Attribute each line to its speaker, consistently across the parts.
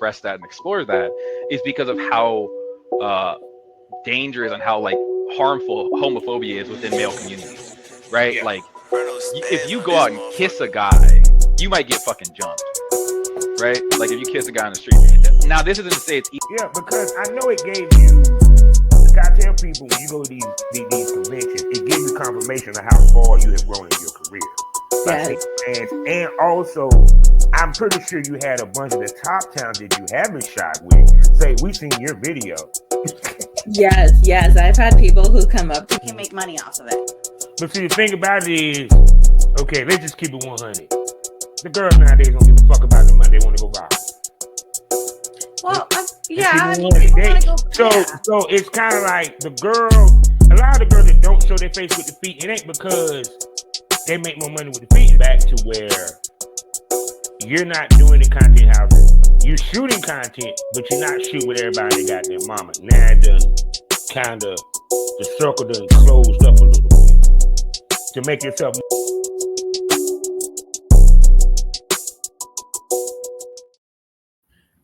Speaker 1: express that and explore that is because of how uh, dangerous and how like harmful homophobia is within male communities, right?
Speaker 2: Yeah.
Speaker 1: Like,
Speaker 2: Bruno
Speaker 1: if
Speaker 2: spaz
Speaker 1: you
Speaker 2: on
Speaker 1: go
Speaker 2: this
Speaker 1: out and kiss a
Speaker 2: motherfucker.
Speaker 1: guy, you might get fucking jumped, right? Like if you kiss a guy on the street. Now, this isn't to say it's
Speaker 3: Yeah, because I know it gave you. I tell people when you go to these conventions, it gives you confirmation of how far you have grown in your career by
Speaker 4: Yes.
Speaker 3: taking fans, and also I'm pretty sure you had a bunch of the top talent that you haven't shot with say, "We seen your video."
Speaker 4: Yes. I've had people who come up to
Speaker 5: Can make money off of it.
Speaker 3: But see, the thing about it is, okay, let's just keep it 100. The girls nowadays don't give a fuck about the money; they want to go viral.
Speaker 5: Well,
Speaker 3: And
Speaker 5: yeah, I
Speaker 3: people
Speaker 5: mean,
Speaker 3: want it.
Speaker 5: people want to go.
Speaker 3: So it's kind of like the girls. A lot of the girls that don't show their face with the feet, it ain't because they make more money with the feet. Back to where you're not doing the content houses. You're shooting content, but you're not shooting with everybody that got their mama. Now it done kind of, the circle done closed up a little bit to make yourself.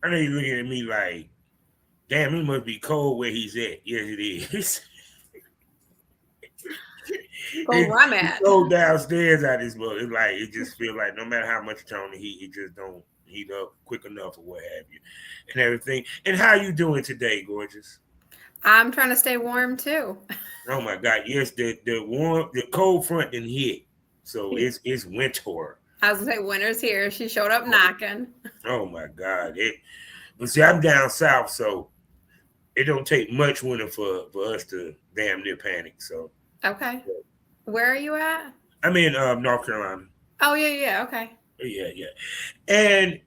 Speaker 3: I know you're looking at me like, damn, it must be cold where he's at. Yes, it is.
Speaker 5: Go where I'm at.
Speaker 3: Go downstairs out this boat. It's like it just feels like no matter how much you turn the heat, it just don't heat up quick enough or what have you, and everything. And how you doing today, gorgeous?
Speaker 5: I'm trying to stay warm too.
Speaker 3: Oh my God, yes, the cold front didn't hit, so it's winter.
Speaker 5: I was gonna say winter's here. She showed up knocking.
Speaker 3: Oh my God, but see, I'm down south, so it don't take much winter for us to damn near panic. So
Speaker 5: Okay. Where are you at?
Speaker 3: I'm in North Carolina.
Speaker 5: Oh yeah. Okay.
Speaker 3: Yeah. And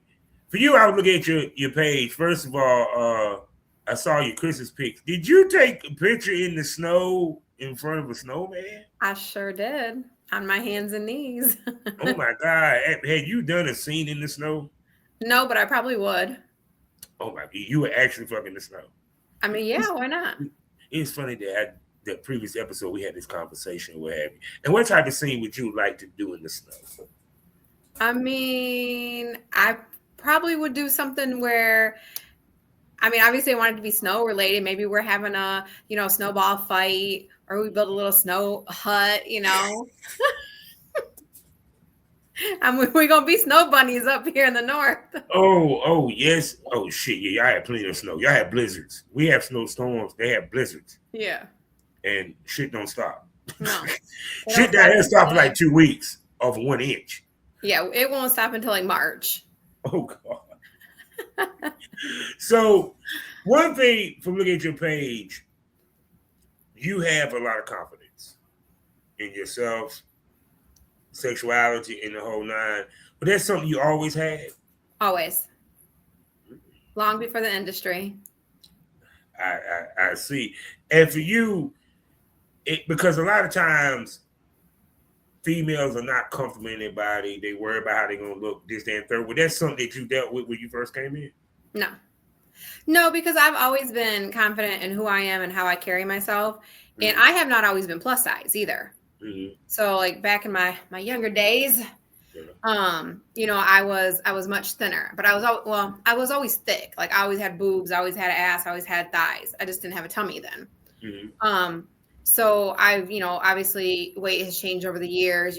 Speaker 3: for you, I was looking at your page. First of all, I saw your Christmas pics. Did you take a picture in the snow in front of a snowman?
Speaker 5: I sure did. On my hands and knees.
Speaker 3: Oh my God. Had you done a scene in the snow?
Speaker 5: No, but I probably would.
Speaker 3: Oh my, you were actually fucking the snow.
Speaker 5: I mean, yeah, why not?
Speaker 3: It's funny that the previous episode we had this conversation, what have you. And what type of scene would you like to do in the snow?
Speaker 5: I mean, I probably would do something where, I mean, obviously I want it to be snow related. Maybe we're having a, snowball fight, or we build a little snow hut, we're going to be snow bunnies up here in the north.
Speaker 3: Oh, yes. Oh, shit. Yeah, y'all had plenty of snow. Y'all had blizzards. We have snowstorms. They have blizzards.
Speaker 5: Yeah.
Speaker 3: And shit don't stop.
Speaker 5: No.
Speaker 3: Shit down here stop for like 2 weeks of 1 inch.
Speaker 5: Yeah, it won't stop until like March.
Speaker 3: Oh, God. So, one thing from looking at your page, you have a lot of confidence in yourself, sexuality, and the whole nine. But that's something you always had?
Speaker 5: Always. Long before the industry.
Speaker 3: I see. And for you, because a lot of times females are not comfortable in their body. They worry about how they're going to look, this, that, and third. Well, that's something that you dealt with when you first came in?
Speaker 5: No, because I've always been confident in who I am and how I carry myself. Mm-hmm. And I have not always been plus size either. Mm-hmm. So like back in my younger days, I was much thinner, but I was always thick. Like I always had boobs, I always had an ass, I always had thighs. I just didn't have a tummy then. Mm-hmm. So I've, obviously weight has changed over the years,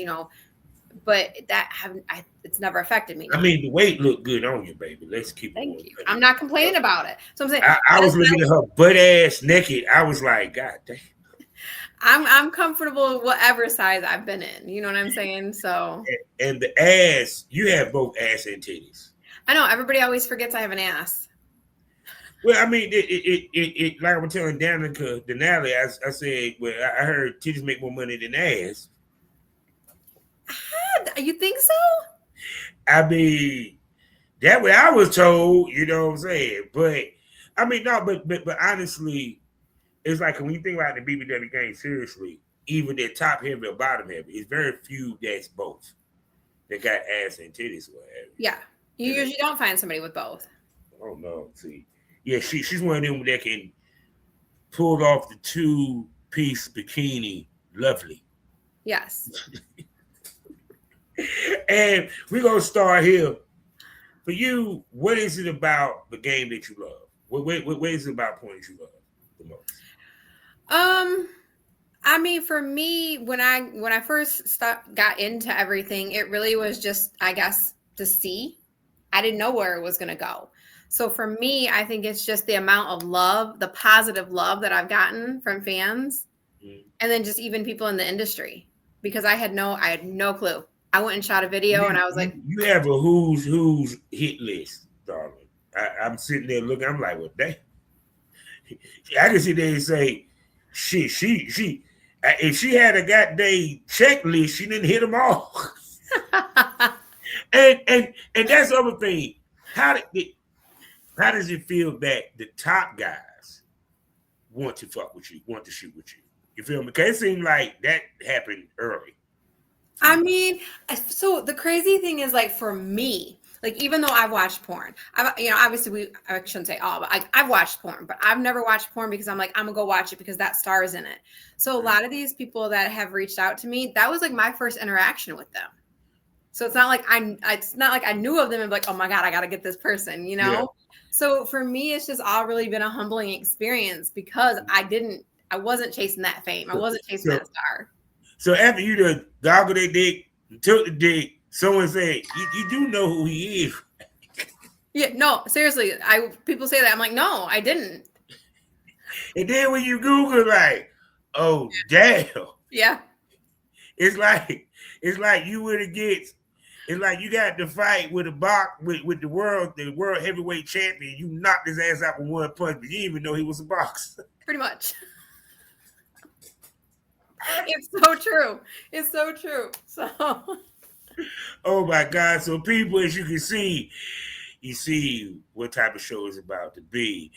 Speaker 5: but it's never affected me.
Speaker 3: I mean, the weight looked good on you, baby. Let's keep it.
Speaker 5: Thank you. I'm not complaining about it. So I'm saying
Speaker 3: I was looking at her butt ass naked. I was like, God damn.
Speaker 5: I'm comfortable with whatever size I've been in. You know what I'm saying? So
Speaker 3: and the ass, you have both ass and titties.
Speaker 5: I know everybody always forgets I have an ass.
Speaker 3: Well, I mean, it like I was telling Danica Denali, I said, well, I heard titties make more money than ass.
Speaker 5: You think so?
Speaker 3: I mean, that way I was told, you know what I'm saying? But I mean, no, but honestly, it's like when you think about the BBW game seriously, even they're top heavy or bottom heavy, it's very few that's both. They got ass and titties.
Speaker 5: Yeah. You usually don't find somebody with both.
Speaker 3: Oh no, see. Yeah, she's one of them that can pull off the 2-piece bikini lovely.
Speaker 5: Yes.
Speaker 3: And we're gonna start here For you, what is it about the game that you love? What is it about porn that you love the most?
Speaker 5: I mean, for me, when I first got into everything, it really was just, I guess, to see. I didn't know where it was going to go. So for me, I think it's just the amount of love, the positive love that I've gotten from fans, and then just even people in the industry, because I had no clue. I went and shot a video, and I was like,
Speaker 3: "You have a who's hit list, darling." I'm sitting there looking. I'm like, "Well, damn." I can sit there and say, "Shit, she." If she had a goddamn checklist, she didn't hit them all. and that's the other thing. How does it feel that the top guys want to fuck with you, want to shoot with you? You feel me? Because it seemed like that happened early.
Speaker 5: I mean, so the crazy thing is, like, for me, like, even though I've watched porn, obviously I shouldn't say all, but I've watched porn, but I've never watched porn because I'm like, I'm gonna go watch it because that star's in it. So a lot of these people that have reached out to me, that was like my first interaction with them. So it's not like I knew of them and like, oh my God, I gotta get this person, you know? Yeah. So for me, it's just all really been a humbling experience because I wasn't chasing that fame. I wasn't chasing that star.
Speaker 3: So after you done goggled their dick, took the dick, someone said, you do know who he is.
Speaker 5: Yeah, no, seriously. People say that. I'm like, no, I didn't.
Speaker 3: And then when you Google, like, oh damn.
Speaker 5: Yeah.
Speaker 3: It's like you would have gets. It's like you got to fight with with the world heavyweight champion. You knocked his ass out with one punch, but you didn't even know he was a boxer.
Speaker 5: Pretty much. It's so true. It's so true. So.
Speaker 3: Oh my God! So people, as you can see, you see what type of show it's about to be.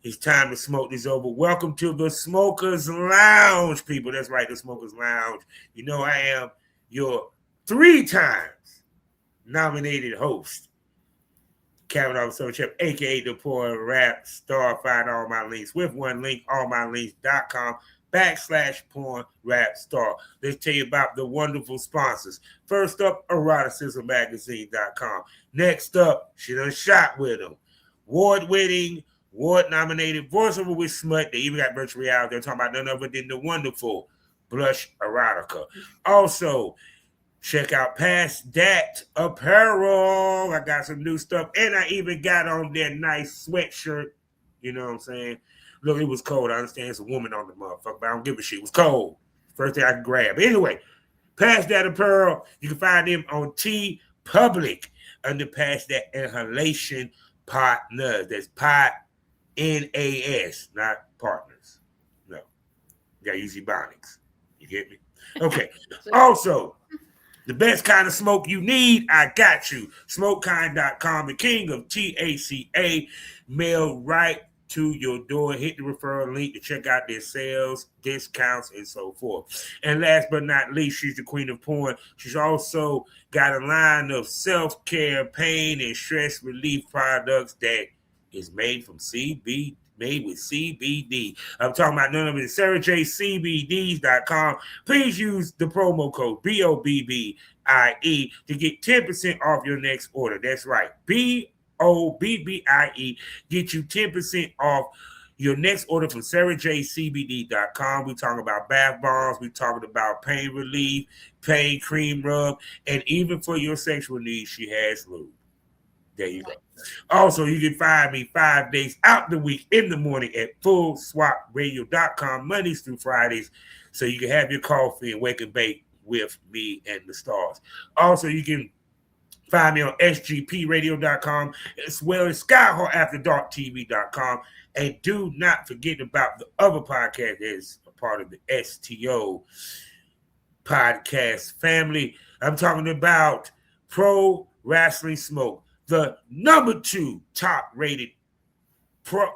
Speaker 3: It's time to smoke this over. Welcome to the Smokers Lounge, people. That's right, the Smokers Lounge. You know I am your 3 times nominated host, Kavanaugh Chef, aka the Poor Rap Star. Find all my links with one link, allmylinks.com/porn rap star. Let's tell you about the wonderful sponsors. First up, eroticismmagazine.com. Next up, she done shot with them. Award-winning, award-nominated voiceover with smut. They even got virtual reality. They're talking about none other than the wonderful Blush Erotica. Also, check out Past That Apparel. I got some new stuff, and I even got on that nice sweatshirt. You know what I'm saying? Look, it was cold. I understand it's a woman on the motherfucker, but I don't give a shit. It was cold. First thing I could grab. Anyway, Past That Apparel, you can find them on T Public under Past That Inhalation Partners. That's Pot NAS, not partners. No. You got to use Ebonics. You get me? Okay. Also, the best kind of smoke you need, I got you. Smokekind.com, the king of THCA, mailed right to your door. Hit the referral link to check out their sales, discounts, and so forth. And last but not least, she's the queen of porn. She's also got a line of self-care, pain, and stress relief products that is made with CBD. I'm talking about none of it. SarahJCBDs.com. Please use the promo code BOBBIE to get 10% off your next order. That's right. BOBBIE. Get you 10% off your next order from SarahJCBD.com. We're talking about bath bombs. We're talking about pain relief, pain cream rub, and even for your sexual needs, she has lube. There you go. Also, you can find me 5 days out the week in the morning at fullswapradio.com, Mondays through Fridays, so you can have your coffee and wake and bake with me and the stars. Also, you can find me on sgpradio.com as well as skyhawkafterdarktv.com. And do not forget about the other podcast that is a part of the STO podcast family. I'm talking about Pro Wrestling Smoke, the number 2 top-rated pro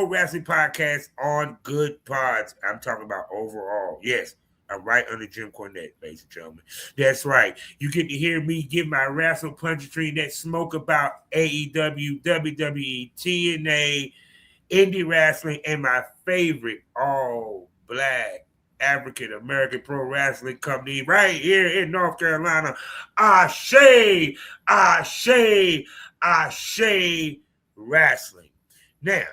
Speaker 3: wrestling podcast on Good Pods. I'm talking about overall. Yes, I'm right under Jim Cornette, ladies and gentlemen. That's right. You get to hear me give my wrestle punching that smoke about AEW, WWE, TNA, indie wrestling, and my favorite all-black African American pro wrestling company right here in North Carolina. Ashe, Ashe, Ashe Wrestling. Now,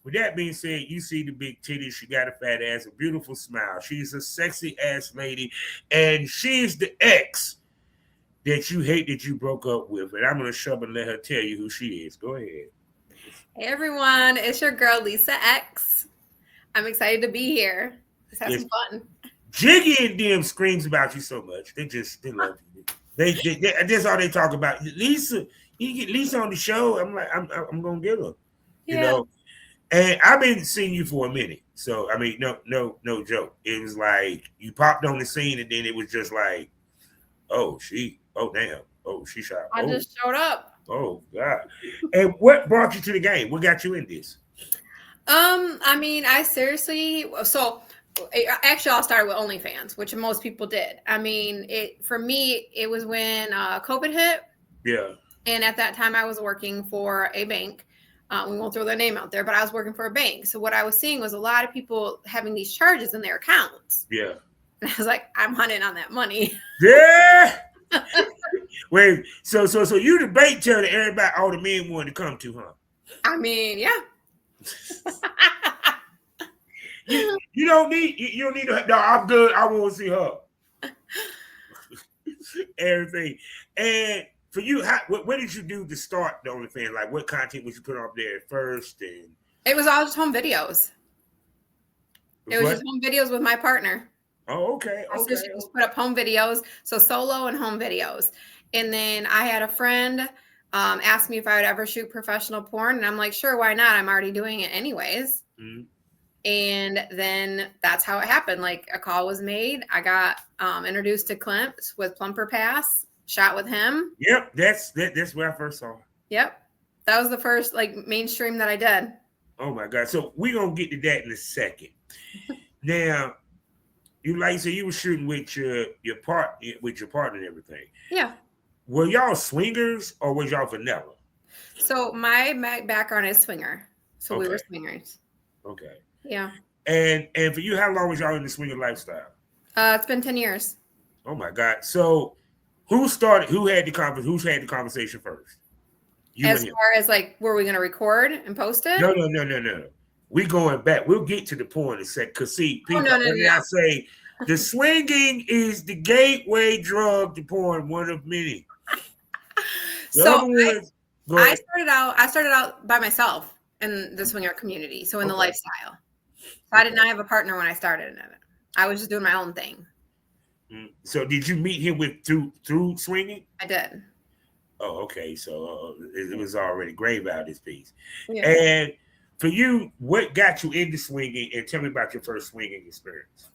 Speaker 3: with that being said, you see the big titties. She got a fat ass, a beautiful smile. She's a sexy ass lady, and she's the ex that you hate that you broke up with. And I'm gonna shove and let her tell you who she is. Go ahead.
Speaker 5: Hey everyone, it's your girl Lisa X. I'm excited to be here. Let's have some fun.
Speaker 3: Jiggy and them screams about you so much. They love you. They that's all they talk about. Lisa, you get Lisa on the show. I'm like, I'm gonna get her.
Speaker 5: Yeah.
Speaker 3: You know. And I've been seeing you for a minute. So I mean, no joke. It was like you popped on the scene and then it was just like, oh damn. Oh, she shot.
Speaker 5: I just showed up.
Speaker 3: Oh God. And what brought you to the game? What got you in this?
Speaker 5: I mean, actually I'll start with Onlyfans, which most people did. I mean, for me, it was when COVID hit.
Speaker 3: Yeah.
Speaker 5: And at that time I was working for a bank. We won't throw their name out there, but I was working for a bank. So what I was seeing was a lot of people having these charges in their accounts.
Speaker 3: Yeah.
Speaker 5: And I was like, I'm hunting on that money.
Speaker 3: Yeah. Wait, so you the bait tail that everybody, all the men wanted to come to, huh?
Speaker 5: I mean, yeah.
Speaker 3: you don't need to. No, I'm good. I want to see her. Everything. And for you, what did you do to start the OnlyFans? Like, what content would you put up there at first? And
Speaker 5: it was all just home videos. It was just home videos with my partner.
Speaker 3: Oh, okay.
Speaker 5: I just put up home videos, so solo and home videos. And then I had a friend ask me if I would ever shoot professional porn, and I'm like, sure, why not? I'm already doing it anyways. Mm-hmm. And then that's how it happened. Like a call was made. I got introduced to Clint with Plumper Pass. Shot with him.
Speaker 3: Yep, that's where I first saw him.
Speaker 5: Yep, that was the first like mainstream that I did.
Speaker 3: Oh my God! So we're gonna get to that in a second. Now, you like so you were shooting with your partner and everything.
Speaker 5: Yeah.
Speaker 3: Were y'all swingers or was y'all vanilla?
Speaker 5: So my background is swinger, so we were swingers.
Speaker 3: Okay.
Speaker 5: Yeah.
Speaker 3: And for you, how long was y'all in the swinger lifestyle?
Speaker 5: It's been 10 years.
Speaker 3: Oh my God! So. Who had the conversation first?
Speaker 5: As far as like, were we going to record and post it?
Speaker 3: No. We going back. We'll get to the point in a sec. Because see, people, I say the swinging is the gateway drug to porn, one of many.
Speaker 5: I started out by myself in the swinger community. So in the lifestyle. So I did not have a partner when I started in it. I was just doing my own thing.
Speaker 3: So did you meet him through swinging?
Speaker 5: I did.
Speaker 3: Oh, okay. So it was already grave out this piece.
Speaker 5: Yeah.
Speaker 3: And for you, what got you into swinging? And tell me about your first swinging experience.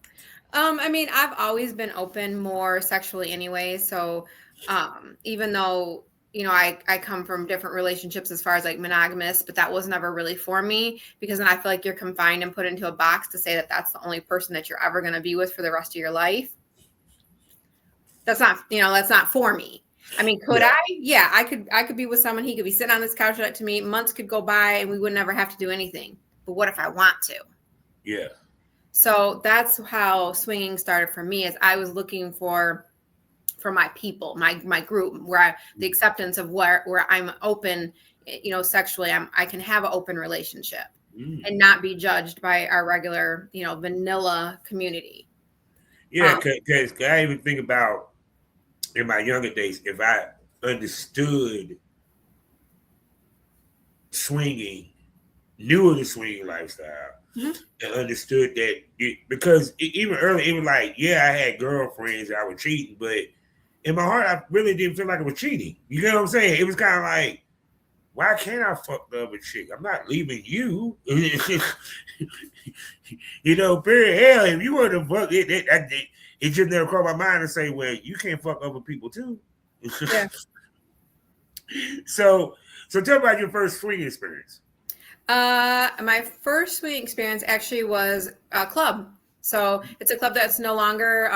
Speaker 5: I mean, I've always been open more sexually anyway. So even though, you know, I come from different relationships as far as like monogamous, but that was never really for me because then I feel like you're confined and put into a box to say that that's the only person that you're ever going to be with for the rest of your life. That's not for me. I mean, could I? Yeah, I could be with someone. He could be sitting on this couch next to me. Months could go by and we would never have to do anything. But what if I want to?
Speaker 3: Yeah.
Speaker 5: So that's how swinging started for me. Is I was looking for my people, my group, the acceptance of where I'm open, you know, sexually. I can have an open relationship and not be judged by our regular, you know, vanilla community.
Speaker 3: Yeah, because I even think about. In my younger days, if I understood swinging, knew of the swinging lifestyle, and understood that because even early, it was like, yeah, I had girlfriends that I was cheating, but in my heart, I really didn't feel like I was cheating. You know what I'm saying? It was kind of like, why can't I fuck the other chick? I'm not leaving you. You know, period. Hell, if you were to fuck it just never crossed my mind to say, well, you can't fuck other people too.
Speaker 5: Yeah.
Speaker 3: So tell me about your first swing experience.
Speaker 5: My first swing experience actually was a club. So it's a club that's no longer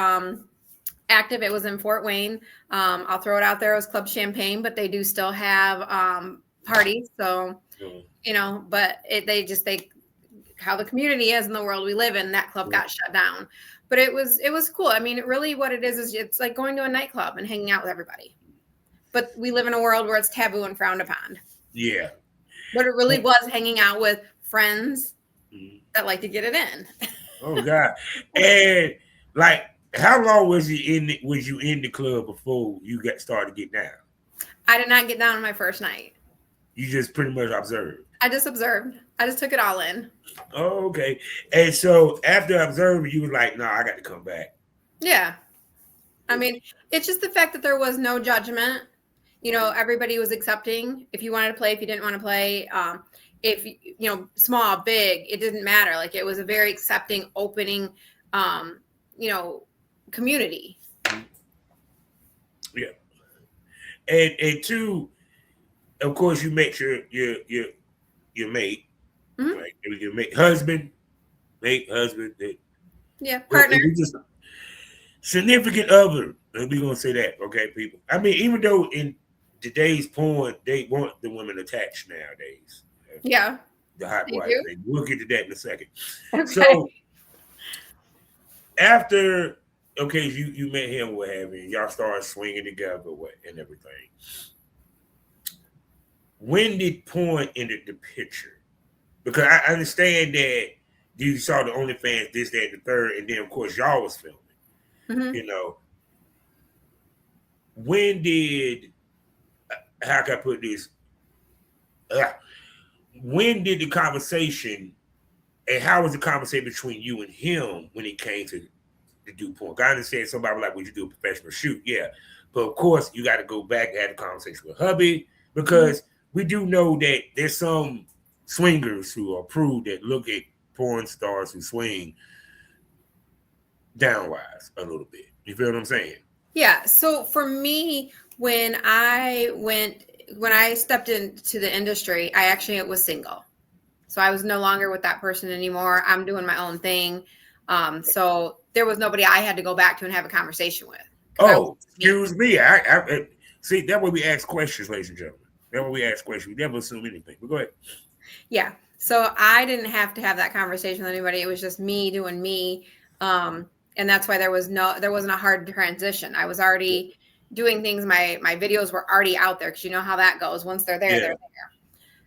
Speaker 5: active. It was in Fort Wayne. I'll throw it out there. It was Club Champagne, but they do still have parties. So, you know, but how the community is in the world we live in, that club got shut down. But it was cool. I mean, really what it is it's like going to a nightclub and hanging out with everybody. But we live in a world where it's taboo and frowned upon.
Speaker 3: Yeah.
Speaker 5: But it really was hanging out with friends that like to get it in.
Speaker 3: Oh God. And like, how long was you in the club before you started getting down?
Speaker 5: I did not get down on my first night.
Speaker 3: You just pretty much observed.
Speaker 5: I just observed. I just took it all in.
Speaker 3: Oh, okay. And so after observing, you were like, "No, I got to come back."
Speaker 5: Yeah. I mean, it's just the fact that there was no judgment. You know, everybody was accepting. If you wanted to play, if you didn't want to play, if you know, small, big, it didn't matter. Like it was a very accepting, opening, you know, community.
Speaker 3: Yeah. And two, of course, you make sure your mate, right? Your mate, husband.
Speaker 5: Yeah, partner.
Speaker 3: Just significant other. We're gonna say that, okay, people. I mean, even though in today's porn, they want the women attached nowadays.
Speaker 5: Yeah.
Speaker 3: The hot wife. We'll get to that in a second.
Speaker 5: Okay.
Speaker 3: So after, okay, you met him, what have you, y'all started swinging together, and everything. When did porn enter the picture? Because I understand that you saw the OnlyFans, this, that, and the third, and then of course y'all was filming. You know, when did, how can I put this? When did the conversation, and how was the conversation between you and him when it came to do porn? I understand somebody was like, would you do a professional shoot? Yeah. But of course, you got to go back and have a conversation with hubby, because we do know that there's some swingers who are approved that look at porn stars who swing downwise a little bit. You feel what I'm saying?
Speaker 5: Yeah. So for me, when I stepped into the industry, I actually was single. So I was no longer with that person anymore. I'm doing my own thing. So there was nobody I had to go back to and have a conversation with.
Speaker 3: Oh, excuse me. I see, that's why we ask questions, ladies and gentlemen. That's why we ask questions. We never assume anything. But go ahead.
Speaker 5: Yeah. So I didn't have to have that conversation with anybody. It was just me doing me. And that's why there wasn't a hard transition. I was already doing things. My videos were already out there, because you know how that goes. Once they're there, they're there.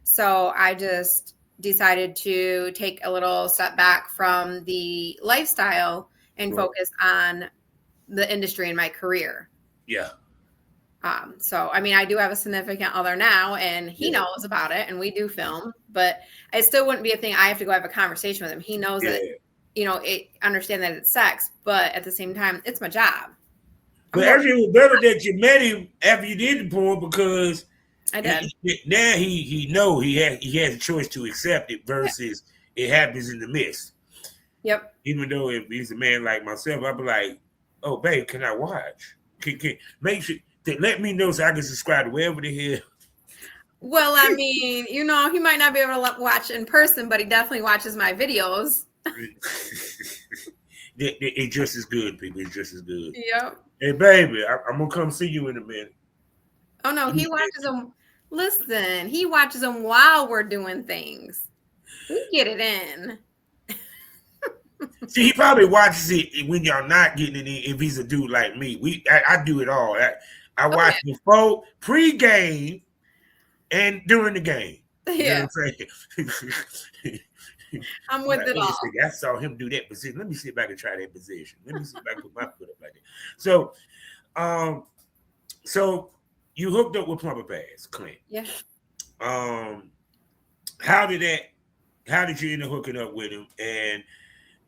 Speaker 5: So I just decided to take a little step back from the lifestyle and focus on the industry and my career.
Speaker 3: Yeah.
Speaker 5: So, I mean, I do have a significant other now, and he knows about it, and we do film, but it still wouldn't be a thing I have to go have a conversation with him. He knows that, you know, understand that it's sex, but at the same time, it's my job.
Speaker 3: But actually, it was better that you met him after you did the porn, because
Speaker 5: I did.
Speaker 3: Now he has a choice to accept it versus it happens in the midst.
Speaker 5: Yep.
Speaker 3: Even though if he's a man like myself, I'd be like, "Oh, babe, can I watch? Can make sure to let me know so I can subscribe to wherever the hell."
Speaker 5: Well, I mean, you know, he might not be able to watch in person, but he definitely watches my videos.
Speaker 3: It's just as good, people. It's just as good.
Speaker 5: Yep.
Speaker 3: Hey, baby, I'm gonna come see you in a minute.
Speaker 5: Oh no, he watches them. Listen, he watches them while we're doing things. We get it in.
Speaker 3: See, he probably watches it when y'all not getting it in. If he's a dude like me, I do it all. I watch before, pre-game, and during the game. You know what I'm saying?
Speaker 5: I'm with it all.
Speaker 3: I saw him do that position. Let me see if I can try that position. Let me see if I can put my foot up like that. So you hooked up with Plumber Pass, Clint.
Speaker 5: Yeah.
Speaker 3: How did you end up hooking up with him? And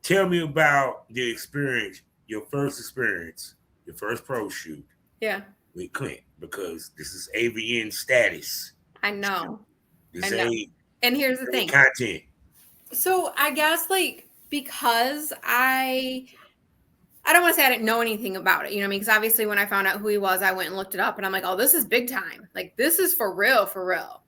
Speaker 3: tell me about the experience, your first pro shoot.
Speaker 5: Yeah.
Speaker 3: With Clint, because this is AVN status.
Speaker 5: I know.
Speaker 3: I know.
Speaker 5: And here's the thing.
Speaker 3: Content.
Speaker 5: So I guess because I don't want to say I didn't know anything about it, you know what I mean? Because obviously when I found out who he was, I went and looked it up, and I'm like, oh, this is big time. Like, this is for real, for real.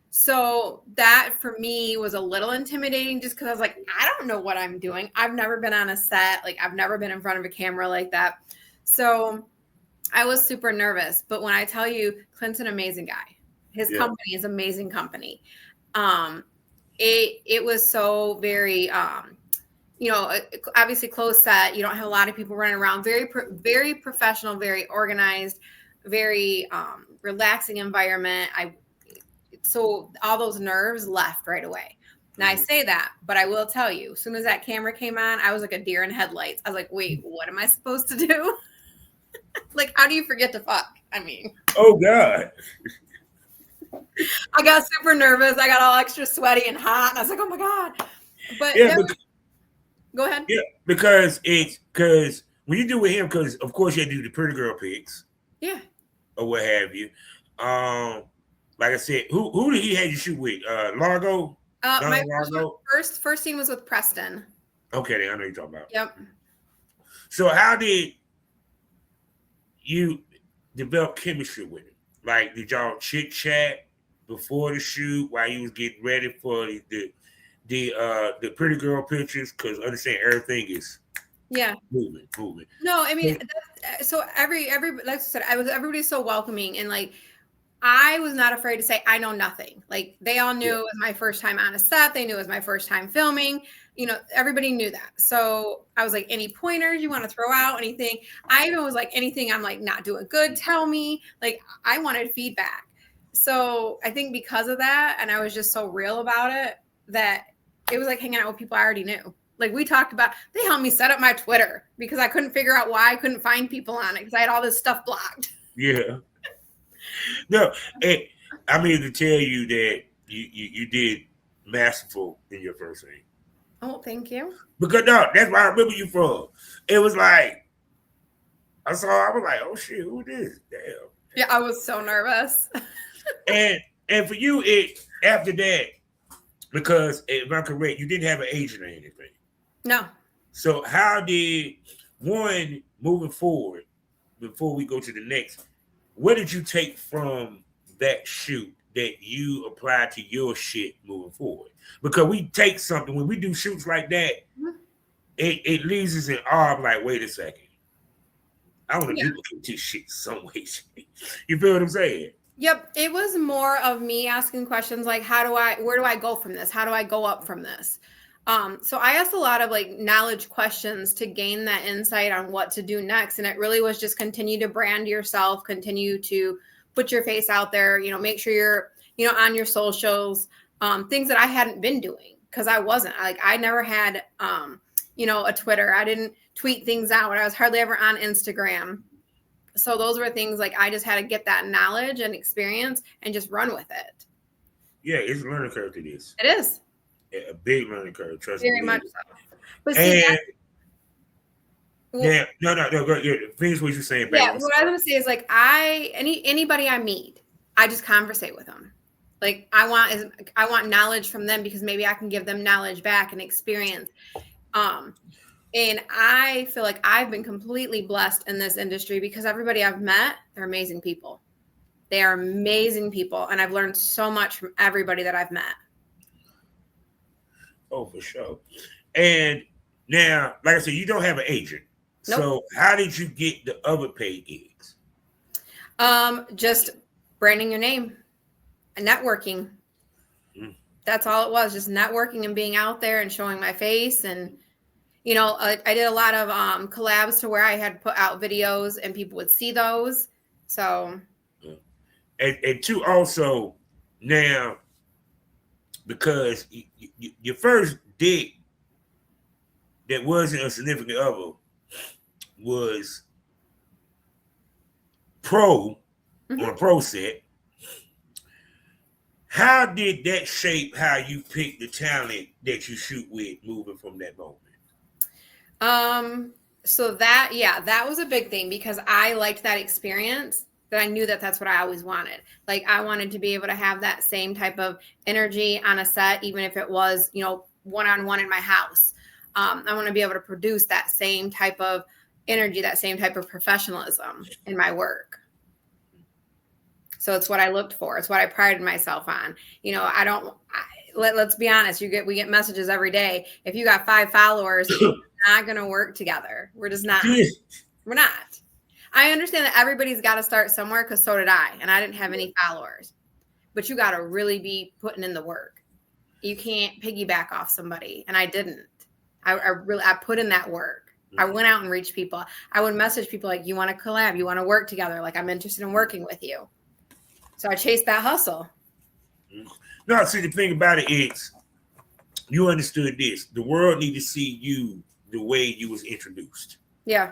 Speaker 5: So that for me was a little intimidating, just because I was like, I don't know what I'm doing. I've never been on a set. Like, I've never been in front of a camera like that. So I was super nervous. But when I tell you, Clint's an amazing guy. His company is amazing company. It was so very, obviously closed set. You don't have a lot of people running around. Very professional, very organized, very relaxing environment. So all those nerves left right away. Now I say that, but I will tell you, as soon as that camera came on, I was like a deer in headlights. I was like, wait, what am I supposed to do? Like, how do you forget to fuck? I mean,
Speaker 3: oh God.
Speaker 5: I got super nervous. I got all extra sweaty and hot. And I was like, oh my God. But
Speaker 3: Yeah,
Speaker 5: go ahead.
Speaker 3: Yeah, because when you do with him, because of course you do the pretty girl pics.
Speaker 5: Yeah.
Speaker 3: Or what have you. Like I said, who did he have you shoot with? Largo?
Speaker 5: My first scene was with Preston.
Speaker 3: Okay, then I know you're talking about.
Speaker 5: Yep.
Speaker 3: So how did you develop chemistry with him? Like, did y'all chit chat before the shoot while you was getting ready for the pretty girl pictures? Because understand everything is moving.
Speaker 5: No, I mean, so every like I said, everybody's so welcoming, and like I was not afraid to say I know nothing. Like they all knew it was my first time on a set. They knew it was my first time filming. Everybody knew that. So I was like, any pointers you want to throw out, anything. I even was like, anything I'm like not doing good, tell me. Like I wanted feedback. So I think because of that, and I was just so real about it, that it was like hanging out with people I already knew. Like we talked about, they helped me set up my Twitter because I couldn't figure out why I couldn't find people on it because I had all this stuff blocked.
Speaker 3: Yeah. No, I mean to tell you that you did masterful in your first scene.
Speaker 5: Oh, thank you.
Speaker 3: Because no, that's where I remember you from. It was like I was like, oh shit, who this? Damn.
Speaker 5: Yeah, I was so nervous.
Speaker 3: and for you, after that, because if I'm correct, you didn't have an agent or anything.
Speaker 5: No.
Speaker 3: So how did one moving forward before we go to the next? What did you take from that shoot that you apply to your shit moving forward? Because we take something when we do shoots like that, it leaves us in awe. I'm like, wait a second, I want to duplicate this shit some way. You feel what I'm saying?
Speaker 5: Yep. It was more of me asking questions like, where do I go from this? How do I go up from this? So I asked a lot of like knowledge questions to gain that insight on what to do next. And it really was just continue to brand yourself, continue to put your face out there, make sure you're, on your socials, things that I hadn't been doing because I wasn't I never had, a Twitter. I didn't tweet things out. I was hardly ever on Instagram. So those were things like I just had to get that knowledge and experience and just run with it.
Speaker 3: Yeah, it's a learning curve to this.
Speaker 5: It is.
Speaker 3: A big learning curve, trust me.
Speaker 5: Very much so. But
Speaker 3: see, no, go finish what you're saying.
Speaker 5: Yeah, what I was gonna say is like anybody I meet, I just conversate with them. Like I want knowledge from them because maybe I can give them knowledge back and experience. And I feel like I've been completely blessed in this industry because everybody I've met, they're amazing people. They are amazing people, and I've learned so much from everybody that I've met.
Speaker 3: Oh, for sure. And now, like I said, you don't have an agent.
Speaker 5: Nope.
Speaker 3: So how did you get the other paid gigs?
Speaker 5: Just branding your name and networking. That's all it was, just networking and being out there and showing my face. And, I did a lot of collabs to where I had put out videos and people would see those. So.
Speaker 3: And two, also, now, because your first date that wasn't a significant other was on a pro set. How did that shape how you picked the talent that you shoot with moving from that moment?
Speaker 5: So that was a big thing because I liked that experience. That I knew that that's what I always wanted. Like I wanted to be able to have that same type of energy on a set, even if it was, one-on-one in my house. I want to be able to produce that same type of energy, that same type of professionalism in my work. So it's what I looked for. It's what I prided myself on. Let's be honest. We get messages every day. If you got 5 followers, we're not going to work together. We're just not. We're not. I understand that everybody's got to start somewhere because so did I. And I didn't have any followers. But you got to really be putting in the work. You can't piggyback off somebody. And I didn't. I put in that work. I went out and reached people. I would message people like, you want to collab? You want to work together? Like, I'm interested in working with you. So I chased that hustle.
Speaker 3: No, see, the thing about it is, you understood this. The world need to see you the way you was introduced.
Speaker 5: Yeah.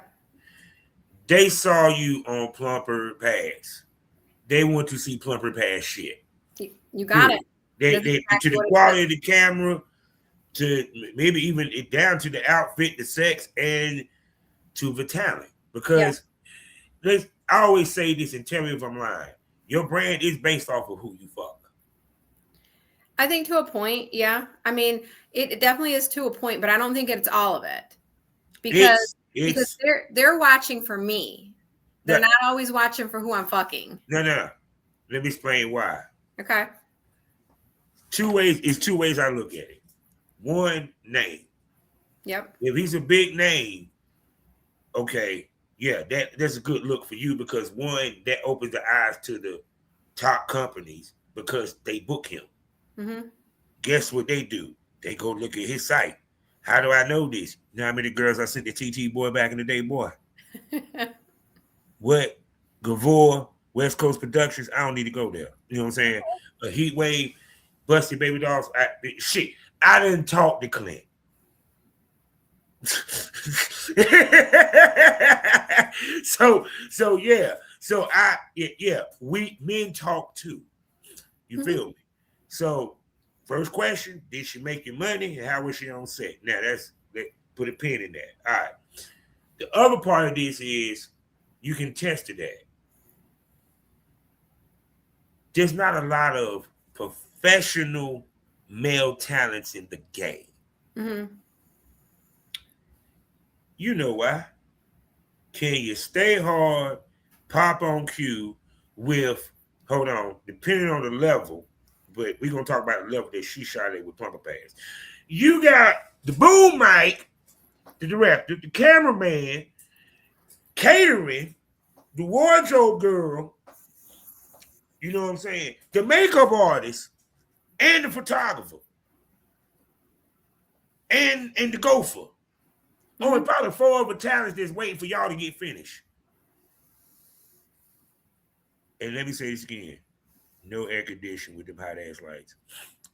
Speaker 3: They saw you on Plumper Pass. They want to see Plumper Pass shit.
Speaker 5: You got it.
Speaker 3: They to the quality of the camera, to maybe even down to the outfit, the sex, and to the talent. Because I always say this, and tell me if I'm lying. Your brand is based off of who you fuck.
Speaker 5: I think to a point, yeah. I mean, it definitely is to a point, but I don't think it's all of it. Because they're watching for me. They're not always watching for who I'm fucking.
Speaker 3: No. Let me explain why.
Speaker 5: Okay.
Speaker 3: Two ways I look at it. One, name.
Speaker 5: Yep.
Speaker 3: If he's a big name, okay, yeah, that's a good look for you, because one, that opens the eyes to the top companies because they book him. Mm-hmm. Guess what they do? They go look at his site. How do I know this? You know how many girls I sent the TT boy back in the day, boy? What? Gavor, West Coast Productions, I don't need to go there. You know what I'm saying? A Heat Wave, Busted Baby Dolls. I didn't talk to Clint. So yeah. So we men talk too. You feel me? So first question, did she make you money, and how was she on set? Now put a pin in that. All right. The other part of this is you can test to that. There's not a lot of professional male talents in the game. Mm-hmm. You know why? Can you stay hard, pop on cue with, hold on, depending on the level, but we're going to talk about the level that she shot at with Plumper Pass. You got the boom mic, the director, the cameraman, catering, the wardrobe girl, you know what I'm saying, the makeup artist, and the photographer, and the gopher. Mm-hmm. Only probably 4 other talents that's waiting for y'all to get finished. And let me say this again. No air conditioning with them hot ass lights.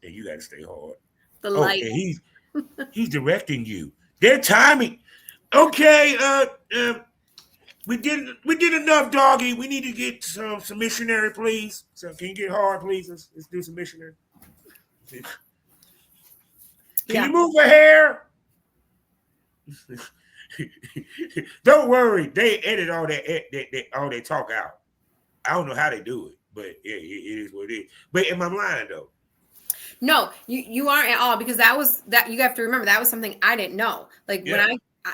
Speaker 3: And you gotta stay hard.
Speaker 5: The light.
Speaker 3: And he's directing you. They're timing. Okay, we did enough, doggy. We need to get some missionary, please. So can you get hard, please? Let's do some missionary. Can you move her hair? Don't worry, they edit all that talk out. I don't know how they do it, but it is what it is. But am I lying though?
Speaker 5: No, you aren't at all, because that you have to remember that was something I didn't know. Like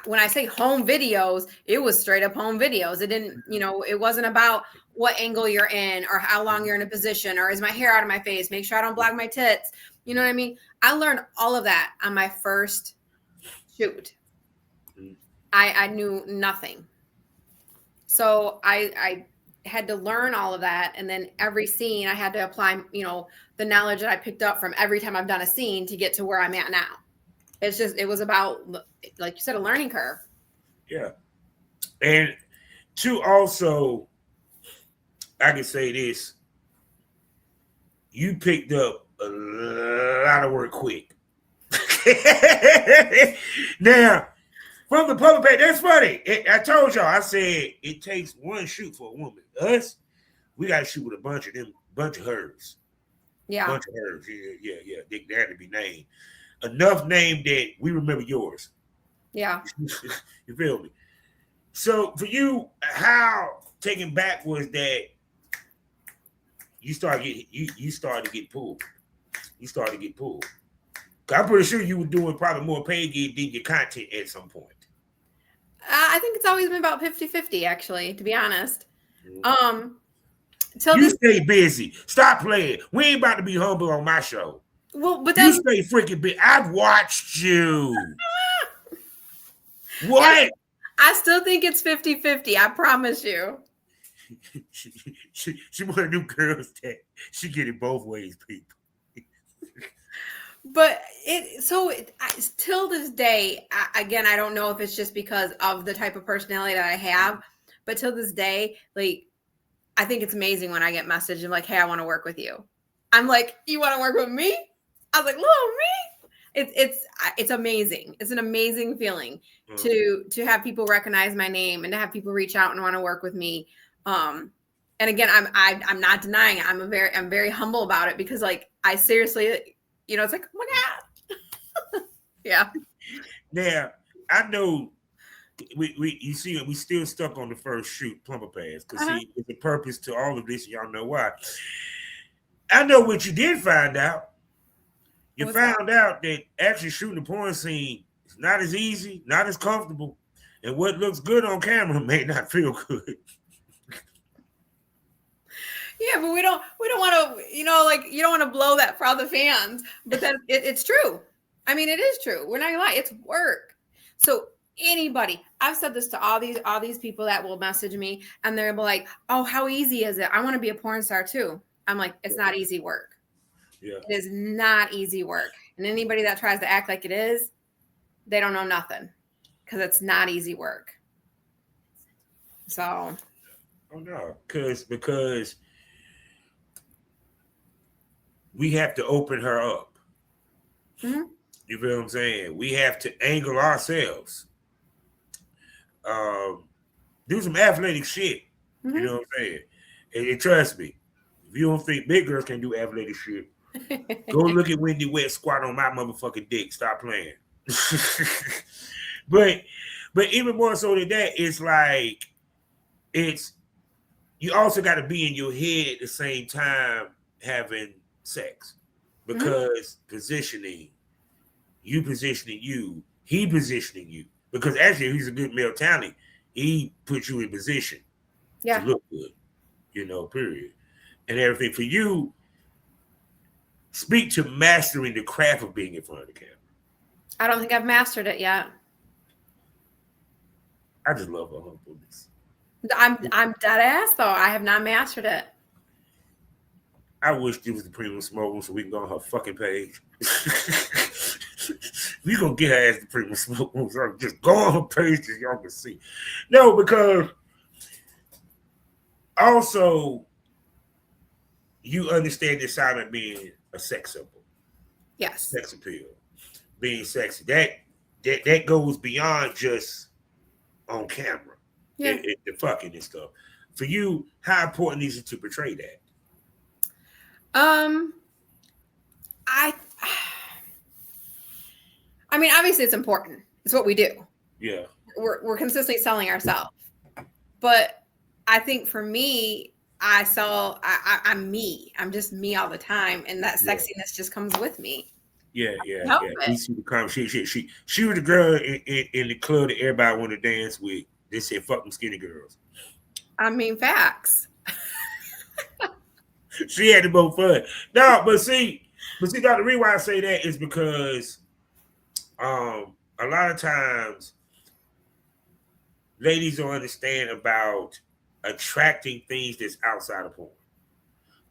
Speaker 5: when I say home videos, it was straight up home videos. It didn't, it wasn't about what angle you're in or how long you're in a position or is my hair out of my face, make sure I don't block my tits. You know what I mean? I learned all of that on my first shoot. I knew nothing. So I had to learn all of that. And then every scene I had to apply, the knowledge that I picked up from every time I've done a scene to get to where I'm at now. It was about, like you said, a learning curve. Yeah.
Speaker 3: And to also, I can say this, you picked up a lot of work quick. Now, from the public page, that's funny. I told y'all, I said it takes one shoot for a woman. Us, we got to shoot with a bunch of hers.
Speaker 5: Yeah.
Speaker 3: Bunch of hers. Yeah. They had to be named. Enough name that we remember yours.
Speaker 5: Yeah.
Speaker 3: You feel me? So for you, how taken back was that you started to get pulled. You started to get pulled. I'm pretty sure you were doing probably more paid gig than your content at some point.
Speaker 5: I think it's always been about 50-50, actually, to be honest.
Speaker 3: You stay busy. Stop playing. We ain't about to be humble on my show.
Speaker 5: Well, but
Speaker 3: you stay freaking busy. I've watched you. What?
Speaker 5: I still think it's 50-50. I promise you.
Speaker 3: She one of them girls that she get it both ways, people.
Speaker 5: But till this day, again, I don't know if it's just because of the type of personality that I have, but till this day, like, I think it's amazing when I get messaged and like, hey, I want to work with you. I'm like, you want to work with me? I was like, little me. It's amazing. It's an amazing feeling to have people recognize my name and to have people reach out and want to work with me. And again, I'm not denying it. I'm very humble about it because like I seriously, it's like, oh my God. Yeah.
Speaker 3: Now I know you see we still stuck on the first shoot plumber pass because see there's a purpose to all of this. Y'all know why. I know what you did find out. You found out that actually shooting a porn scene is not as easy, not as comfortable, and what looks good on camera may not feel good.
Speaker 5: Yeah, but we don't want to, like you don't want to blow that for all the fans. But then it's true. I mean, it is true. We're not gonna lie, it's work. So anybody, I've said this to all these people that will message me and they're like, oh, how easy is it? I want to be a porn star too. I'm like, it's not easy work. Yeah. It is not easy work. And anybody that tries to act like it is, they don't know nothing because it's not easy work. So.
Speaker 3: Oh no, because we have to open her up. Mm-hmm. You feel what I'm saying? We have to angle ourselves. Do some athletic shit. Mm-hmm. You know what I'm saying? And trust me, if you don't think big girls can do athletic shit, go look at Wendy Wet squat on my motherfucking dick. Stop playing. But even more so than that, it's like you also got to be in your head at the same time having sex because positioning, you positioning you, he positioning you. Because actually, he's a good male talent. He puts you in position to look good, period. And everything for you, speak to mastering the craft of being in front of the camera.
Speaker 5: I don't think I've mastered it yet.
Speaker 3: I just love her humbleness.
Speaker 5: I'm dead ass though. I have not mastered it.
Speaker 3: I wish there was the premium smoke room so we can go on her fucking page. We gonna get her ass the premium smoke room so just go on her page so y'all can see. No, because also you understand the assignment being a sex symbol.
Speaker 5: Yes.
Speaker 3: Sex appeal. Being sexy. That goes beyond just on camera. Yeah. The fucking and stuff. For you, how important is it to portray that?
Speaker 5: I mean, obviously it's important. It's what we do.
Speaker 3: Yeah.
Speaker 5: We're consistently selling ourselves. But I think for me, I'm me. I'm just me all the time. And that sexiness just comes with me.
Speaker 3: Yeah. We see the comment. She was the girl in the club that everybody wanted to dance with. They said, fuck them skinny girls.
Speaker 5: I mean, facts.
Speaker 3: She had the most fun. No, but see, Dr. Reed, why I say that is because a lot of times ladies don't understand about attracting things that's outside of porn.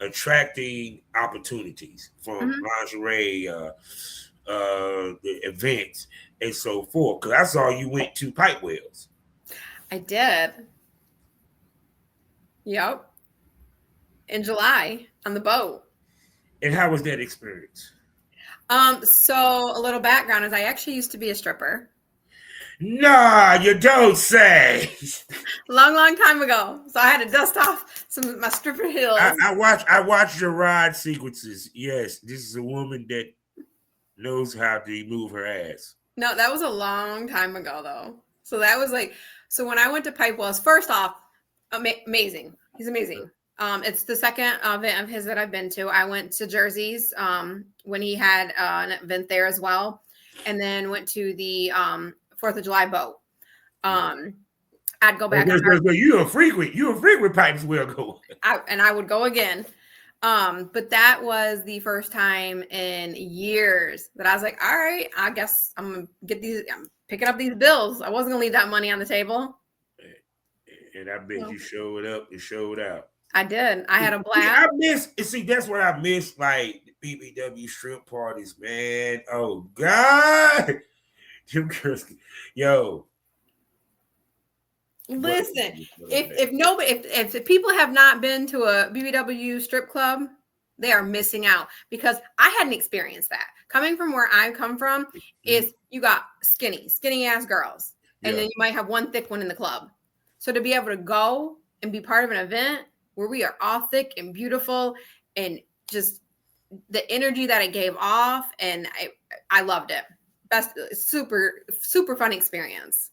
Speaker 3: Attracting opportunities from lingerie, the events, and so forth. Because I saw you went to Pipe Wells.
Speaker 5: I did. Yep. In July on the boat.
Speaker 3: And how was that experience?
Speaker 5: So a little background is I actually used to be a stripper.
Speaker 3: Nah, you don't say.
Speaker 5: Long time ago. So I had to dust off some of my stripper heels.
Speaker 3: I watched your ride sequences. Yes, this is a woman that knows how to move her ass.
Speaker 5: No, that was a long time ago though. So that was so when I went to Pipe Wells, first off, amazing. He's amazing. It's the second event of his that I've been to. I went to Jersey's when he had an event there as well, and then went to the 4th of July boat. I'd go back.
Speaker 3: You a frequent Pipes Well go.
Speaker 5: I would go again. But that was the first time in years that I was like, all right, I guess I'm picking up these bills. I wasn't gonna leave that money on the table.
Speaker 3: And I bet you showed up and showed out.
Speaker 5: I did. I had a blast.
Speaker 3: That's what I miss. Like BBW strip parties, man. Oh God, Jim Kursky, yo.
Speaker 5: Listen, if people have not been to a BBW strip club, they are missing out because I hadn't experienced that. Coming from where I come from, is you got skinny ass girls, and then you might have one thick one in the club. So to be able to go and be part of an event where we are all thick and beautiful, and just the energy that it gave off, and I loved it. Best, super fun experience.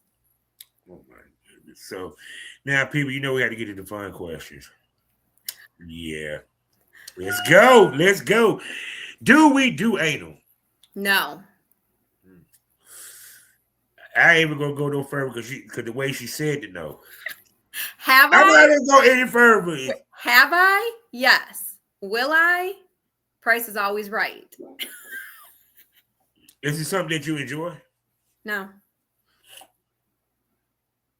Speaker 3: Oh my goodness. So now, people, you know we got to get into fun questions. Yeah. Let's go. Do we do anal?
Speaker 5: No.
Speaker 3: I ain't even gonna go no further because the way she said it, no.
Speaker 5: Have
Speaker 3: I'm not
Speaker 5: I?
Speaker 3: gonna go any further.
Speaker 5: Have I? Yes. Will I? Price is always right.
Speaker 3: Is it something that you enjoy?
Speaker 5: No.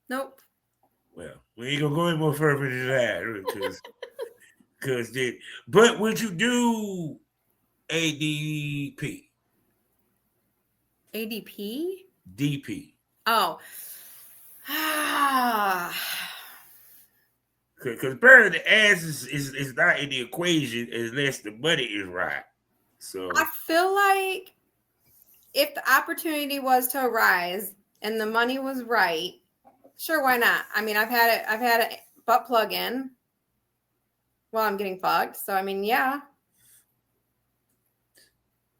Speaker 5: Nope.
Speaker 3: Well, we ain't gonna go any more further than that but would you do ADP?
Speaker 5: ADP?
Speaker 3: DP.
Speaker 5: Oh.
Speaker 3: Because apparently the ass is not in the equation unless the money is right. So
Speaker 5: I feel like if the opportunity was to arise and the money was right, sure, why not? I mean, I've had a butt plug in while I'm getting fucked. So I mean, yeah.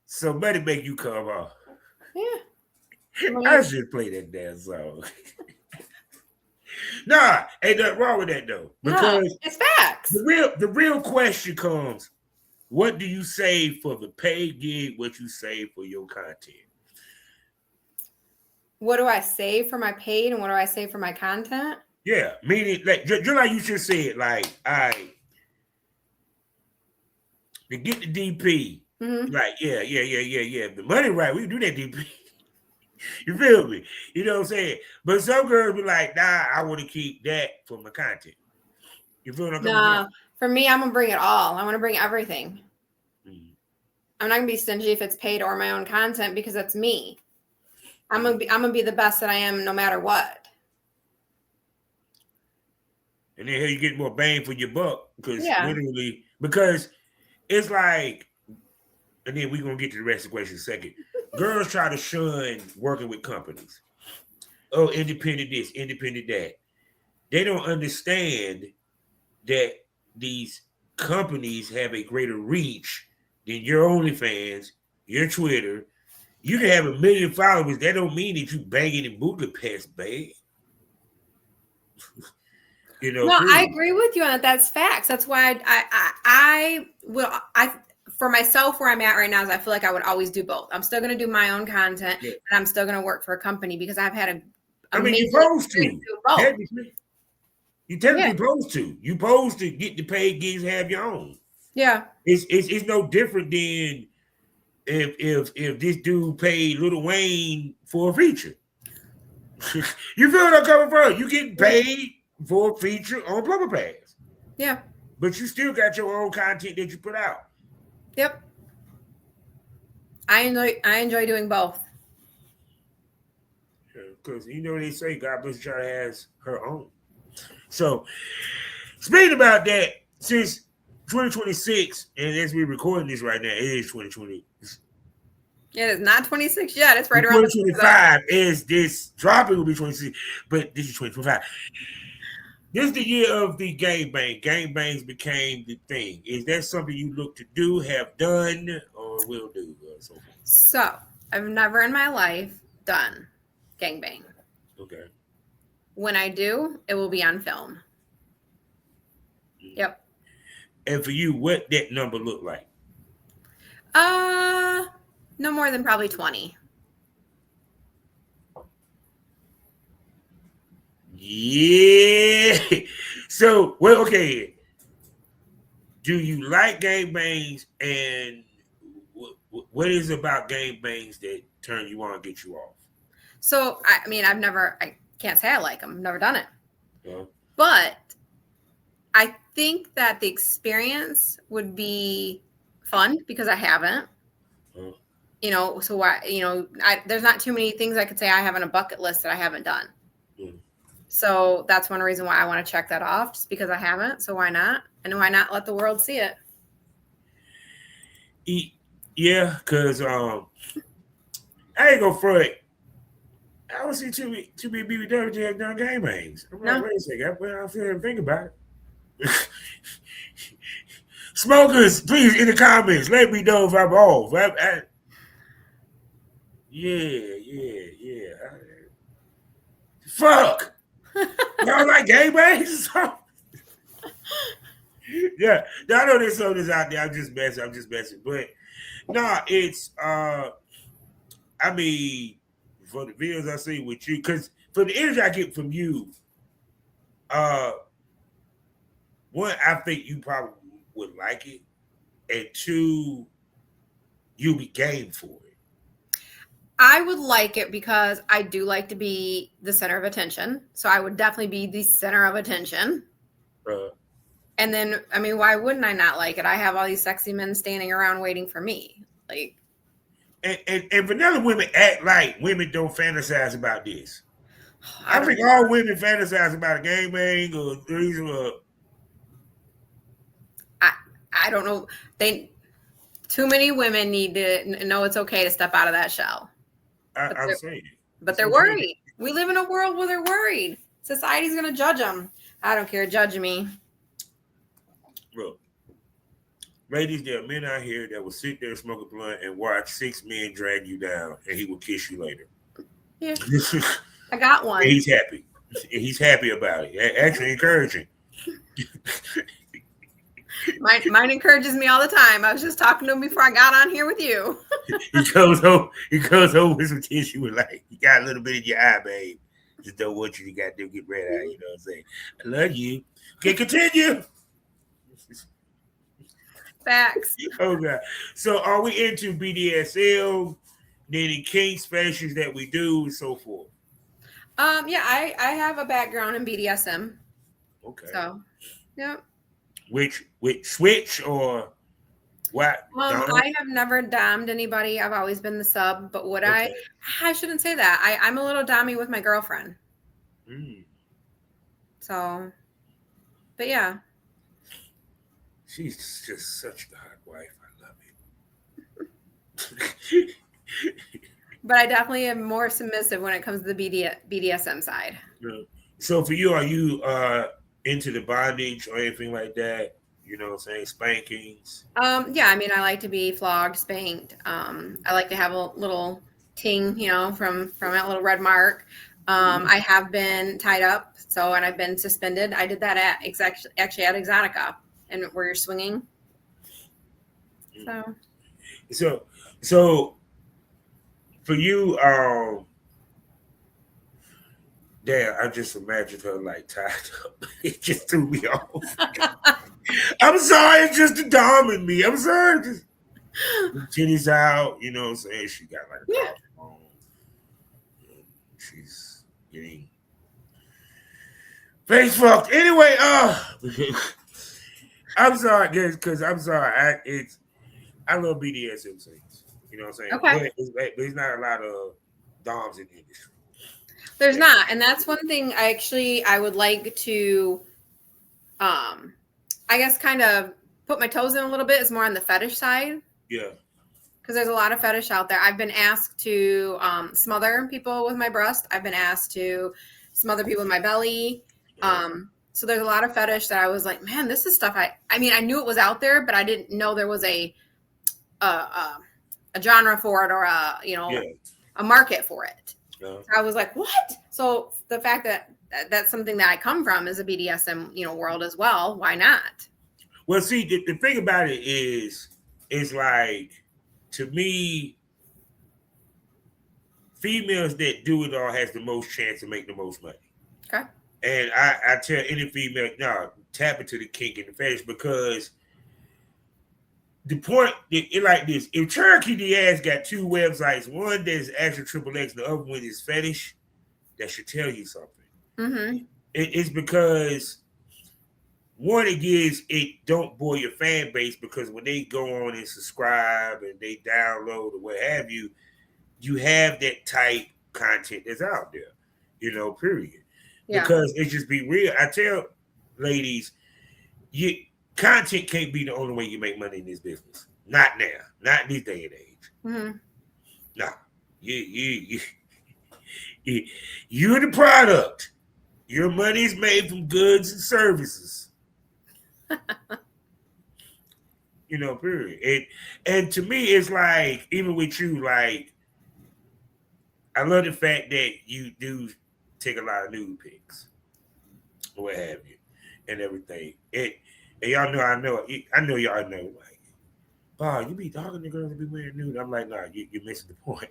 Speaker 3: So money make you come off.
Speaker 5: Yeah.
Speaker 3: I should play that damn song. Nah, ain't nothing wrong with that though. Because
Speaker 5: no, it's facts.
Speaker 3: The real question comes: what do you save for the paid gig? What you save for your content?
Speaker 5: What do I save for my paid and what do I save for my content?
Speaker 3: Yeah, meaning like just like you just said, like to get the DP, like yeah. If the money right, we can do that DP. You feel me? You know what I'm saying? But some girls be like, nah, I want to keep that for my content. You feel what I'm coming from?
Speaker 5: For me, I'm gonna bring it all. I want to bring everything. I'm not gonna be stingy if it's paid or my own content because that's me. I'm gonna be the best that I am no matter what.
Speaker 3: And then here you get more bang for your buck because it's like, and then we're gonna get to the rest of the question in a second. Girls try to shun working with companies. Oh, independent this, independent that. They don't understand that these companies have a greater reach than your OnlyFans, your Twitter. You can have 1 million followers. That don't mean that you banging in Budapest, babe. You know.
Speaker 5: No, I agree with you on that. That's facts. That's why I for myself where I'm at right now is I feel like I would always do both. I'm still going to do my own content and I'm still going to work for a company because I've had
Speaker 3: you're supposed to. You're technically supposed to. You're supposed to get the paid gigs, have your own. Yeah. It's no different than if this dude paid Lil Wayne for a feature. You feel what I'm coming from? You get paid for a feature on Plumber Pass. Yeah. But you still got your own content that you put out.
Speaker 5: Yep. I enjoy doing both.
Speaker 3: Because you know they say God bless each other has her own. So speaking about that, since 2026, and as we're recording this right now, it is 2020.
Speaker 5: It is not 26 yet. It's right
Speaker 3: around 2025. Is this dropping will be 26, but this is 2025. This is the year of the gangbang. Gangbangs became the thing. Is that something you look to do, have done, or will do?
Speaker 5: So I've never in my life done gangbang.
Speaker 3: Okay.
Speaker 5: When I do, it will be on film. Yep.
Speaker 3: And for you, what that number look like?
Speaker 5: No more than probably 20.
Speaker 3: Yeah. So, well, okay. Do you like gangbangs, and what is it about gangbangs that turn you on, get you off?
Speaker 5: So, I mean, I can't say I like them. I've never done it. But I think that the experience would be fun because I haven't. You know, so why? You know, there's not too many things I could say I have on a bucket list that I haven't done. So that's one reason why I want to check that off, just because I haven't. So why not? And why not let the world see it?
Speaker 3: Yeah, because I ain't gonna front. I don't see too many BBW have done game aims. I'm like, wait a second. I'm feeling think about it. Smokers, please in the comments, let me know if I'm off. Yeah. Fuck. Y'all like game aims? Yeah, I know there's some that's out there. I'm just messing. But nah, it's I mean, for the videos I see with you, because for the energy I get from you, one, I think you probably would like it, and two, you'll be game for it.
Speaker 5: I would like it because I do like to be the center of attention. So I would definitely be the center of attention. And then, I mean, why wouldn't I not like it? I have all these sexy men standing around waiting for me. Like,
Speaker 3: and vanilla women act like women don't fantasize about this. I think all women fantasize about a gangbang or threesome.
Speaker 5: I don't know. Too many women need to know it's okay to step out of that shell.
Speaker 3: I'm saying it.
Speaker 5: But they're worried. We live in a world where they're worried. Society's going to judge them. I don't care. Judge me.
Speaker 3: Look, ladies, there are men out here that will sit there, smoke a blunt, and watch 6 men drag you down, and he will kiss you later.
Speaker 5: Yeah. I got one.
Speaker 3: And he's happy. He's happy about it. Actually encouraging.
Speaker 5: Mine encourages me all the time. I was just talking to him before I got on here with you.
Speaker 3: He goes over with some tissue and like, you got a little bit in your eye, babe. Just don't want you to get red eye. You know what I'm saying? I love you. Okay, continue.
Speaker 5: Facts.
Speaker 3: Oh God. So are we into BDSM, any kink specials that we do and so forth?
Speaker 5: Yeah, I have a background in BDSM.
Speaker 3: Okay.
Speaker 5: So, yeah.
Speaker 3: Which switch or what?
Speaker 5: I have never dommed anybody. I've always been the sub. But what I shouldn't say that. I'm a little dommy with my girlfriend. So, but yeah.
Speaker 3: She's just such a hot wife. I love it.
Speaker 5: But I definitely am more submissive when it comes to the BDSM side.
Speaker 3: Yeah. So for you, are you into the bondage or anything like that? You know what I'm saying? Spankings?
Speaker 5: Yeah, I mean, I like to be flogged, spanked. I like to have a little ting, you know, from that little red mark. I have been tied up, and I've been suspended. I did that at Exotica, and where you're swinging.
Speaker 3: So for you, damn, I just imagined her like tied up. It just threw me off. I'm sorry, it's just the dom in me. I'm sorry. Just titties out, you know what I'm saying? She got like a collar on. She's getting face fucked. Anyway, I'm sorry, guys, because I'm sorry. I love BDSM things. You know what I'm saying?
Speaker 5: Okay.
Speaker 3: But there's not a lot of doms in the industry.
Speaker 5: There's not, and that's one thing I would like to, I guess, kind of put my toes in a little bit. Is more on the fetish side.
Speaker 3: Yeah.
Speaker 5: Because there's a lot of fetish out there. I've been asked to smother people with my breast. I've been asked to smother people with my belly. So there's a lot of fetish that I was like, man, this is stuff I mean, I knew it was out there, but I didn't know there was a genre for it or a market for it. Yeah. So I was like, what? So the fact that that's something that I come from is a BDSM, world as well. Why not?
Speaker 3: Well, see, the thing about it is like, to me, females that do it all has the most chance to make the most money.
Speaker 5: Okay.
Speaker 3: And I tell any female, no, tap into the kink and the fetish, because the point, it like this. If Cherokee Diaz got 2 websites, one that's actual XXX, the other one is fetish, that should tell you something.
Speaker 5: Mm-hmm.
Speaker 3: It's because one, it don't bore your fan base, because when they go on and subscribe and they download or what have you, you have that type content that's out there, period.
Speaker 5: Yeah.
Speaker 3: Because it's just be real. I tell ladies, content can't be the only way you make money in this business. Not now. Not in this day and age.
Speaker 5: Mm-hmm.
Speaker 3: No. You're the product. Your money is made from goods and services. Period. And to me, it's like, even with you, like, I love the fact that you do take a lot of nude pics, or what have you, and everything. And y'all know, I know y'all know, like, wow, you be talking to girls that be wearing nude. I'm like, nah, you're missing the point.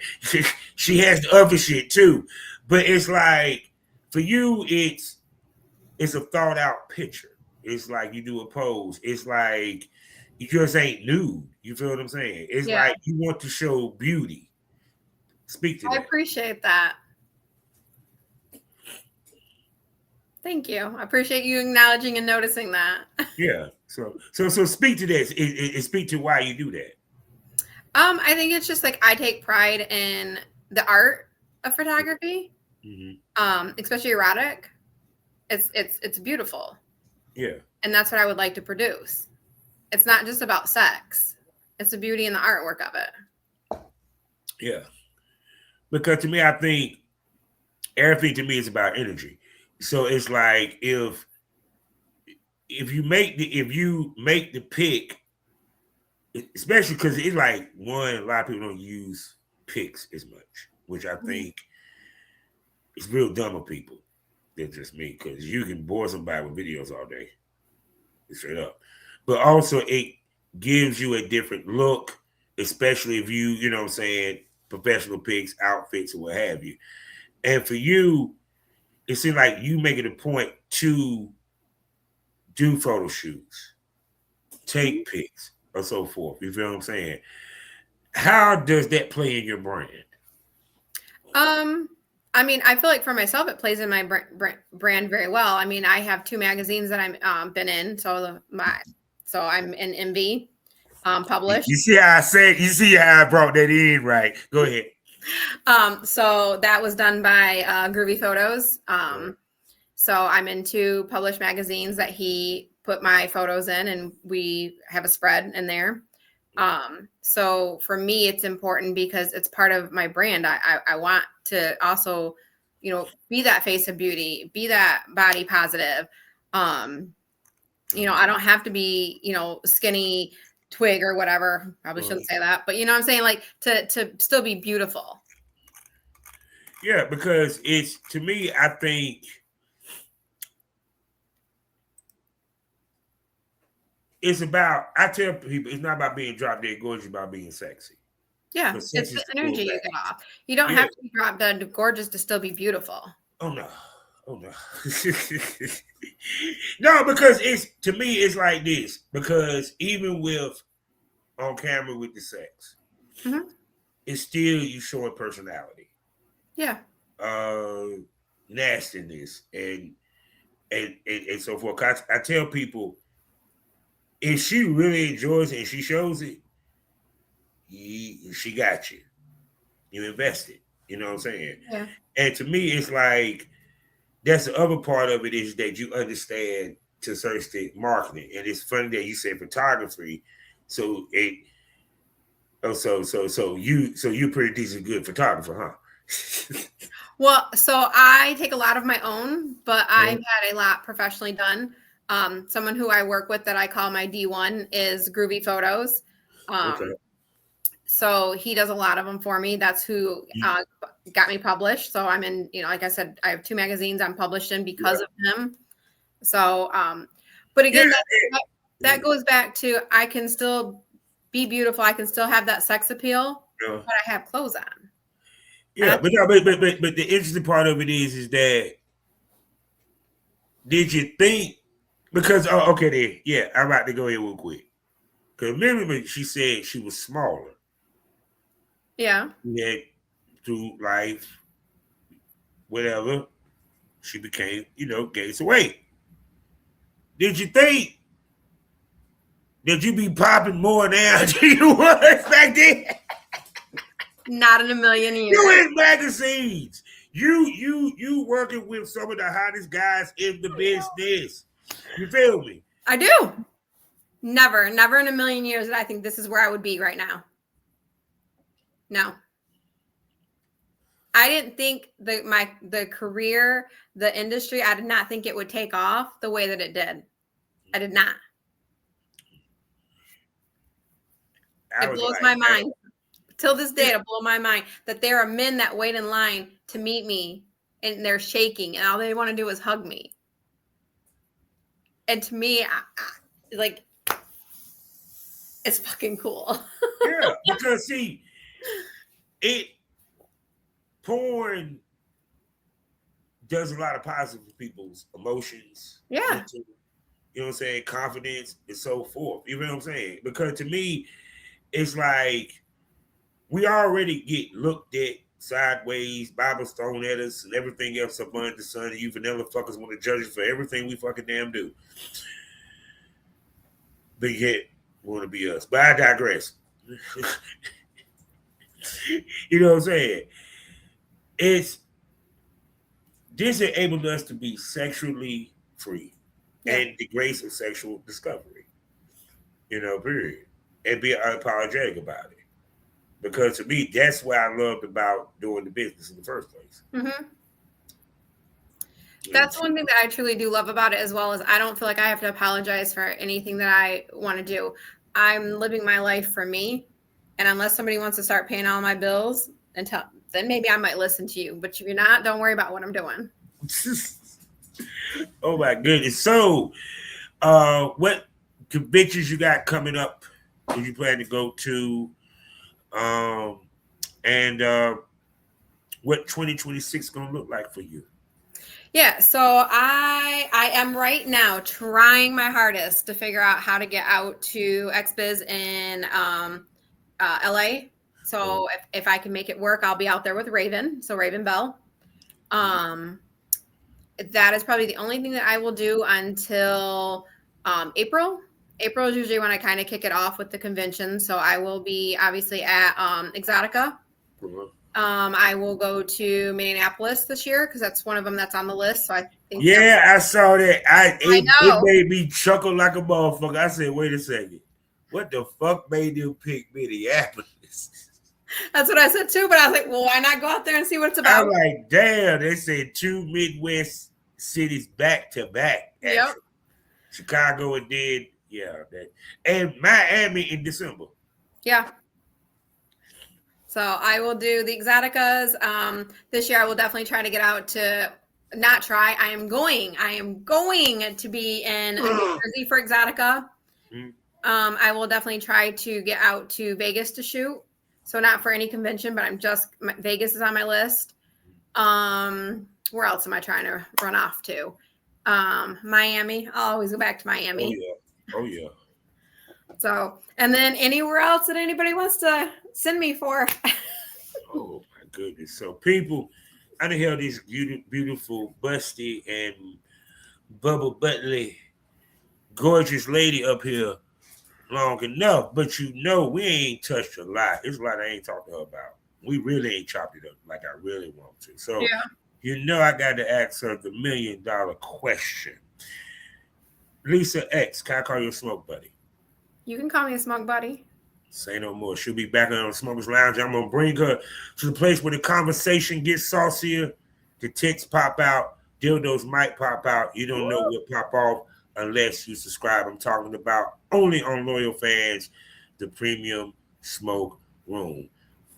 Speaker 3: She has the other shit too. But it's like, for you, it's a thought out picture. It's like you do a pose. It's like you just ain't nude. You feel what I'm saying? It's like you want to show beauty. Speak to that.
Speaker 5: I appreciate that. Thank you. I appreciate you acknowledging and noticing that.
Speaker 3: Yeah. So speak to this. Speak to why you do that.
Speaker 5: I think it's just like I take pride in the art of photography, especially erotic. It's beautiful.
Speaker 3: Yeah.
Speaker 5: And that's what I would like to produce. It's not just about sex. It's the beauty and the artwork of it.
Speaker 3: Yeah. Because to me, I think everything to me is about energy. So it's like if you make the pic, especially because it's like, one, a lot of people don't use pics as much, which I think is real dumb of people. That's just me, because you can bore somebody with videos all day, straight up. But also it gives you a different look, especially if you know what I'm saying, professional pics, outfits, or what have you. And for you, it seems like you make it a point to do photo shoots, take pics, or so forth. You feel what I'm saying? How does that play in your brand?
Speaker 5: I mean, I feel like for myself, it plays in my brand very well. I mean, I have 2 magazines that I'm been in. So I'm in MV, published.
Speaker 3: You see how I brought that in, right? Go ahead.
Speaker 5: So that was done by Groovy Photos. So I'm in 2 published magazines that he put my photos in, and we have a spread in there. So for me, it's important because it's part of my brand. I want to also, be that face of beauty, be that body positive. I don't have to be, skinny twig or whatever. Probably shouldn't say that, but you know what I'm saying? Like to still be beautiful.
Speaker 3: Yeah, because to me, I think it's about, I tell people, it's not about being drop dead gorgeous, it's about being sexy.
Speaker 5: Yeah, it's the energy you get off. You don't have to be drop dead gorgeous to still be beautiful.
Speaker 3: Oh no. No, because to me, it's like this. Because even with on camera with the sex, it's still you showing personality.
Speaker 5: Yeah.
Speaker 3: Nastiness and so forth. I tell people, if she really enjoys it and she shows it, she got you. You invested. You know what I'm saying?
Speaker 5: Yeah.
Speaker 3: And to me, it's like, that's the other part of it, is that you understand to search the marketing. And it's funny that you said photography. So you're pretty decent good photographer, huh?
Speaker 5: Well, so I take a lot of my own, but I've had a lot professionally done. Someone who I work with that I call my D1 is Groovy Photos.
Speaker 3: Okay.
Speaker 5: So he does a lot of them for me. That's who got me published. So I'm in, like I said, I have 2 magazines I'm published in because of him. So, but again, that goes back to, I can still be beautiful. I can still have that sex appeal, but I have clothes on.
Speaker 3: Yeah, but the interesting part of it is that, did you think, because okay then, yeah, I'm about to go here real quick. Because remember, she said she was smaller.
Speaker 5: Yeah.
Speaker 3: Yeah, through life, whatever, she became, gained some weight. did you think that you be popping more now than you was back then?
Speaker 5: Not in a million years.
Speaker 3: You in magazines. You working with some of the hottest guys in the business. You feel me?
Speaker 5: I do. Never in a million years that I think this is where I would be right now. No. I didn't think the career, the industry, I did not think it would take off the way that it did. I did not. It blows my mind. Till this day, it'll blow my mind that there are men that wait in line to meet me and they're shaking and all they want to do is hug me. And to me, like, it's fucking cool.
Speaker 3: Yeah, because see, porn does a lot of positive for people's emotions.
Speaker 5: Yeah.
Speaker 3: Mental, you know what I'm saying? Confidence and so forth. You know what I'm saying? Because to me, it's like we already get looked at sideways, Bibles thrown at us, and everything else up under the sun. And you vanilla fuckers want to judge us for everything we fucking damn do. But yet, want to be us. But I digress. You know what I'm saying? This enabled us to be sexually free and the grace of sexual discovery. You know, period. And be unapologetic about it. Because to me, that's what I loved about doing the business in the first place.
Speaker 5: Mm-hmm. That's one thing that I truly do love about it, as well as I don't feel like I have to apologize for anything that I want to do. I'm living my life for me. And unless somebody wants to start paying all my bills, then maybe I might listen to you. But if you're not, don't worry about what I'm doing.
Speaker 3: Oh my goodness. So what conventions you got coming up that you plan to go to? And what 2026 gonna look like for you?
Speaker 5: Yeah, so I am right now trying my hardest to figure out how to get out to XBiz in LA. So if I can make it work, I'll be out there with Raven. So Raven Bell. That is probably the only thing that I will do until April. April is usually when I kind of kick it off with the convention. So I will be obviously at Exotica. I will go to Minneapolis this year because that's one of them that's on the list. So I think
Speaker 3: I saw that.
Speaker 5: I know.
Speaker 3: It made me chuckle like a motherfucker. I said, wait a second. What the fuck made them pick Minneapolis?
Speaker 5: That's what I said too, but I was like, well, why not go out there and see what it's about?
Speaker 3: I'm like, damn, they said 2 Midwest cities back to back.
Speaker 5: Yep.
Speaker 3: Chicago and then, and Miami in December.
Speaker 5: Yeah. So I will do the Exoticas. This year I will definitely try to get out to not try. I am going to be in New Jersey for Exotica. Mm-hmm. I will definitely try to get out to Vegas to shoot. So not for any convention, but Vegas is on my list. Where else am I trying to run off to? Miami. I'll always go back to Miami.
Speaker 3: Oh yeah.
Speaker 5: So, and then anywhere else that anybody wants to send me for.
Speaker 3: Oh my goodness. So people, I done held this beautiful, busty and bubble buttly, gorgeous lady up here long enough, but we ain't touched a lot. There's a lot I ain't talked to her about. We really ain't chopped it up like I really want to. So, I got to ask her the $1 million question. Lisa X, can I call you a smoke buddy?
Speaker 5: You can call me a smoke buddy.
Speaker 3: Say no more. She'll be back on Smokers Lounge. I'm going to bring her to the place where the conversation gets saucier, the tits pop out, dildos might pop out. You don't know what pop off unless you subscribe. I'm talking about only on Loyal Fans, the Premium Smoke Room.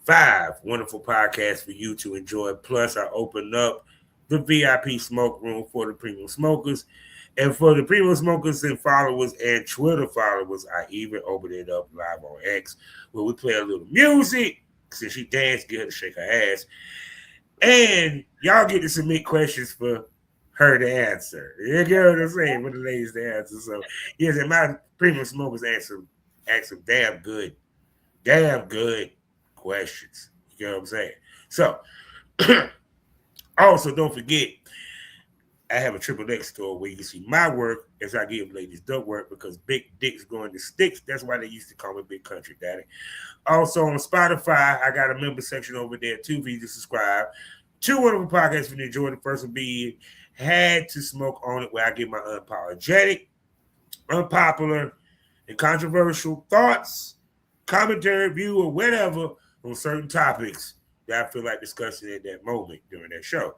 Speaker 3: 5 wonderful podcasts for you to enjoy. Plus, I open up the VIP Smoke Room for the Premium Smokers. And for the Premium Smokers and followers and Twitter followers, I even opened it up live on X where we play a little music. Since she danced, get her to shake her ass. And y'all get to submit questions for her to answer. You get what I'm saying? For the ladies to answer. So, yes, and my Premium Smokers answer some damn good questions. You know what I'm saying? So, also don't forget, I have a Triple X store where you can see my work as I give ladies their work because big dicks going to sticks. That's why they used to call me Big Country Daddy. Also on Spotify, I got a member section over there too for you to subscribe. 2 wonderful podcasts for you to enjoy. The first will be Had to Smoke on It, where I give my unapologetic, unpopular, and controversial thoughts, commentary, view, or whatever on certain topics that I feel like discussing at that moment during that show.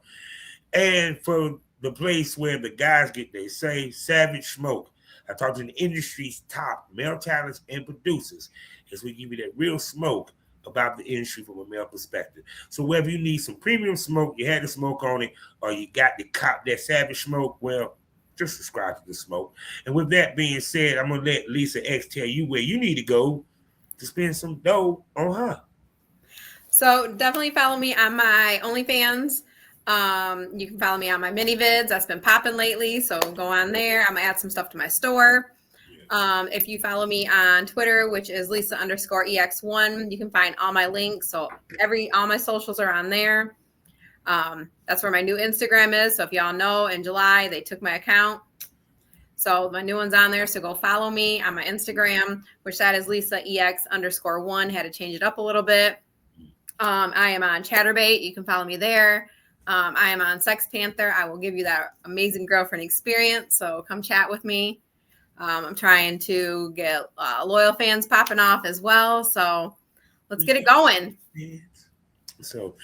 Speaker 3: And for the place where the guys get they say, Savage Smoke. I talk to the industry's top male talents and producers as we give you that real smoke about the industry from a male perspective. So whether you need some premium smoke, you had to smoke on it, or you got to cop that Savage Smoke, well, just subscribe to the smoke. And with that being said, I'm going to let Lisa X tell you where you need to go to spend some dough on her.
Speaker 5: So definitely follow me on my OnlyFans. You can follow me on my mini vids. That's been popping lately. So go on there. I'm gonna add some stuff to my store. If you follow me on Twitter, which is Lisa_EX1, you can find all my links. So all my socials are on there. That's where my new Instagram is. So if y'all know, in July, they took my account. So my new one's on there. So go follow me on my Instagram, which that is LisaEX_1. Had to change it up a little bit. I am on Chatterbait. You can follow me there. I am on Sex Panther. I will give you that amazing girlfriend experience. So come chat with me. I'm trying to get loyal fans popping off as well. So let's get it going.
Speaker 3: So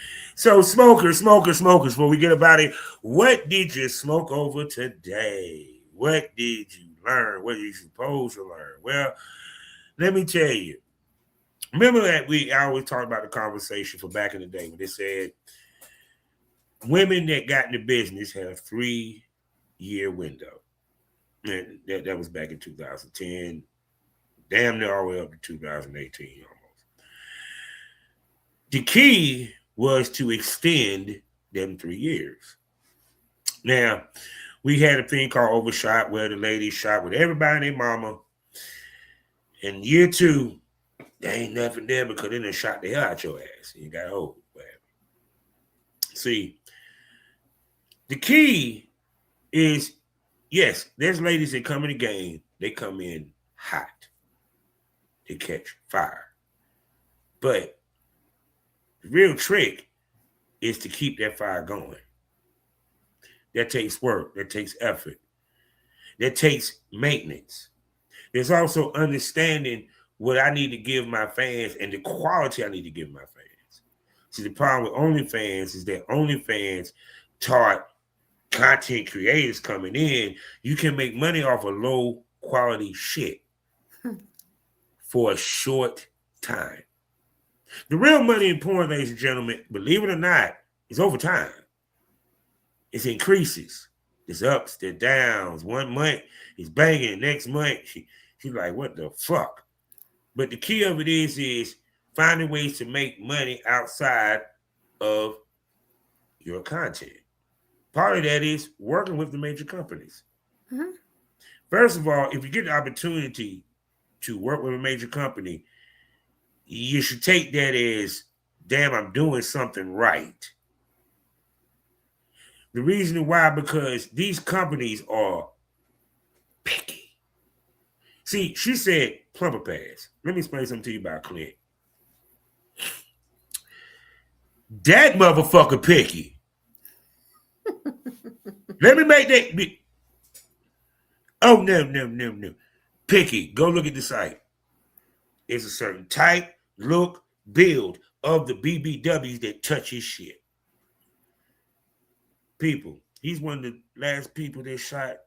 Speaker 3: smokers, before we get about it, what did you smoke over today? What did you learn? What are you supposed to learn? Well, let me tell you. Remember that I always talk about the conversation for back in the day when they said women that got into business have a 3-year window. And that was back in 2010, damn near all the way up to 2018 almost. The key was to extend them 3 years. Now, we had a thing called overshot where the ladies shot with everybody and their mama. In year 2, they ain't nothing there because they done shot the hell out your ass. You got old. See, the key is, yes, there's ladies that come in the game. They come in hot. They catch fire. But the real trick is to keep that fire going. That takes work. That takes effort. That takes maintenance. There's also understanding what I need to give my fans and the quality I need to give my fans. See, the problem with OnlyFans is that OnlyFans taught content creators coming in, you can make money off of low quality shit for a short time. The real money in porn, ladies and gentlemen, believe it or not, is over time. It's increases. There's ups, there's downs. 1 month, he's banging. Next month, she's like, what the fuck? But the key of it is finding ways to make money outside of your content. Part of that is working with the major companies. Mm-hmm. First of all, if you get the opportunity to work with a major company, you should take that as, damn, I'm doing something right. The reason why, because these companies are picky. See, she said plumber pads. Let me explain something to you about Clint. That motherfucker picky. Let me make that be. Oh, no. Picky. Go look at the site. It's a certain type, look, build of the BBWs that touch his shit. People. He's one of the last people that shot,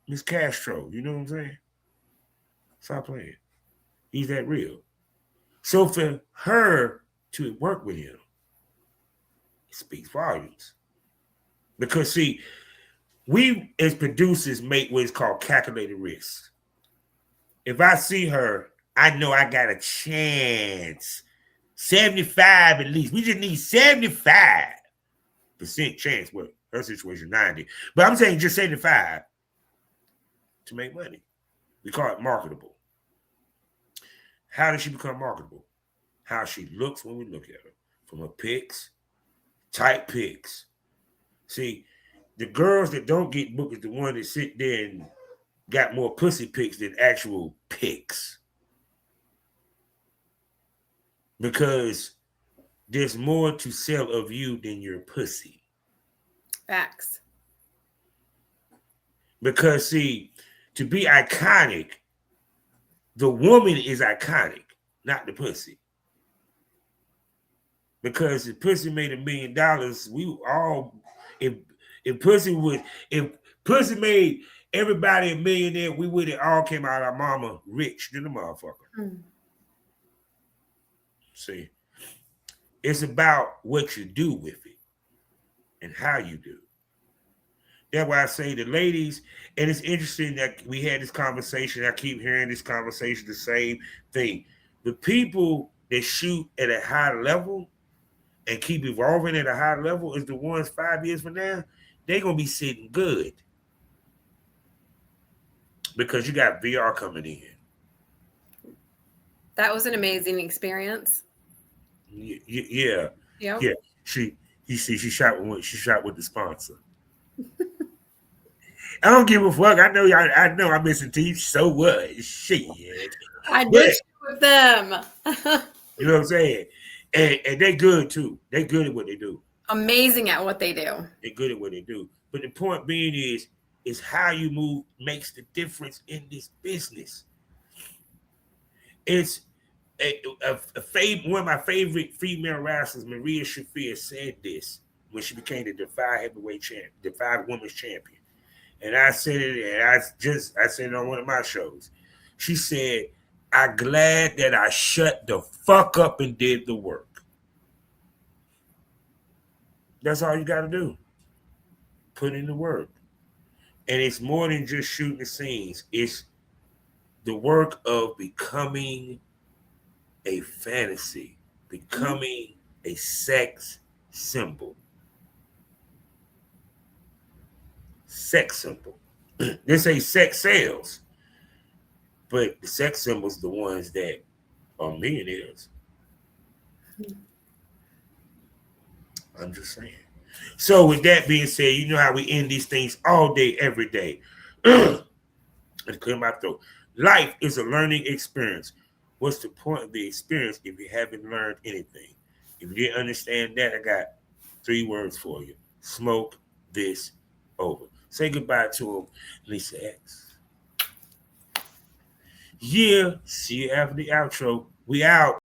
Speaker 3: Miss Castro. You know what I'm saying? Stop playing. He's that real. So for her to work with him, it speaks volumes. Because, see, we as producers make what is called calculated risk. If I see her, I know I got a chance. 75 at least. We just need 75% chance. Well, her situation 90. But I'm saying just 75 to make money. We call it marketable. How does she become marketable? How she looks when we look at her. From her pics, tight pics. See, The girls that don't get booked is the one that sit there and got more pussy pics than actual pics. Because there's more to sell of you than your pussy.
Speaker 5: Facts.
Speaker 3: Because, see, to be iconic, the woman is iconic, not the pussy. Because if pussy made $1 million, we all, if pussy made everybody a millionaire, we would have all came out of our mama rich than the motherfucker. See, it's about what you do with it and how you do. That's why I say the ladies, and it's interesting that we had this conversation. I keep hearing this conversation, the same thing. The people that shoot at a high level and keep evolving at a high level is the ones 5 years from now, they're going to be sitting good. Because you got VR coming in.
Speaker 5: That was an amazing experience.
Speaker 3: Yeah.
Speaker 5: Yep.
Speaker 3: Yeah. She shot with the sponsor. I don't give a fuck. I know I'm missing teeth. So what? Shit.
Speaker 5: I did with them.
Speaker 3: You know what I'm saying? And they good too. They good at what they do.
Speaker 5: Amazing at what they do.
Speaker 3: They're good at what they do. But the point being is how you move makes the difference in this business. It's one of my favorite female wrestlers, Maria Shafir, said this when she became the Defy Women's Champion. And I said it, and I said it on one of my shows. She said, "I'm glad that I shut the fuck up and did the work." That's all you got to do. Put in the work. And it's more than just shooting the scenes. It's the work of becoming a fantasy, becoming a sex symbol. Sex symbol. They say sex sells, but the sex symbols are the ones that are millionaires. I'm just saying. So with that being said, you know how we end these things all day, every day. It's clear my throat. Life is a learning experience. What's the point of the experience if you haven't learned anything? If you didn't understand that, I got 3 words for you. Smoke this over. Say goodbye to him, Lisa X. Yeah, see you after the outro. We out.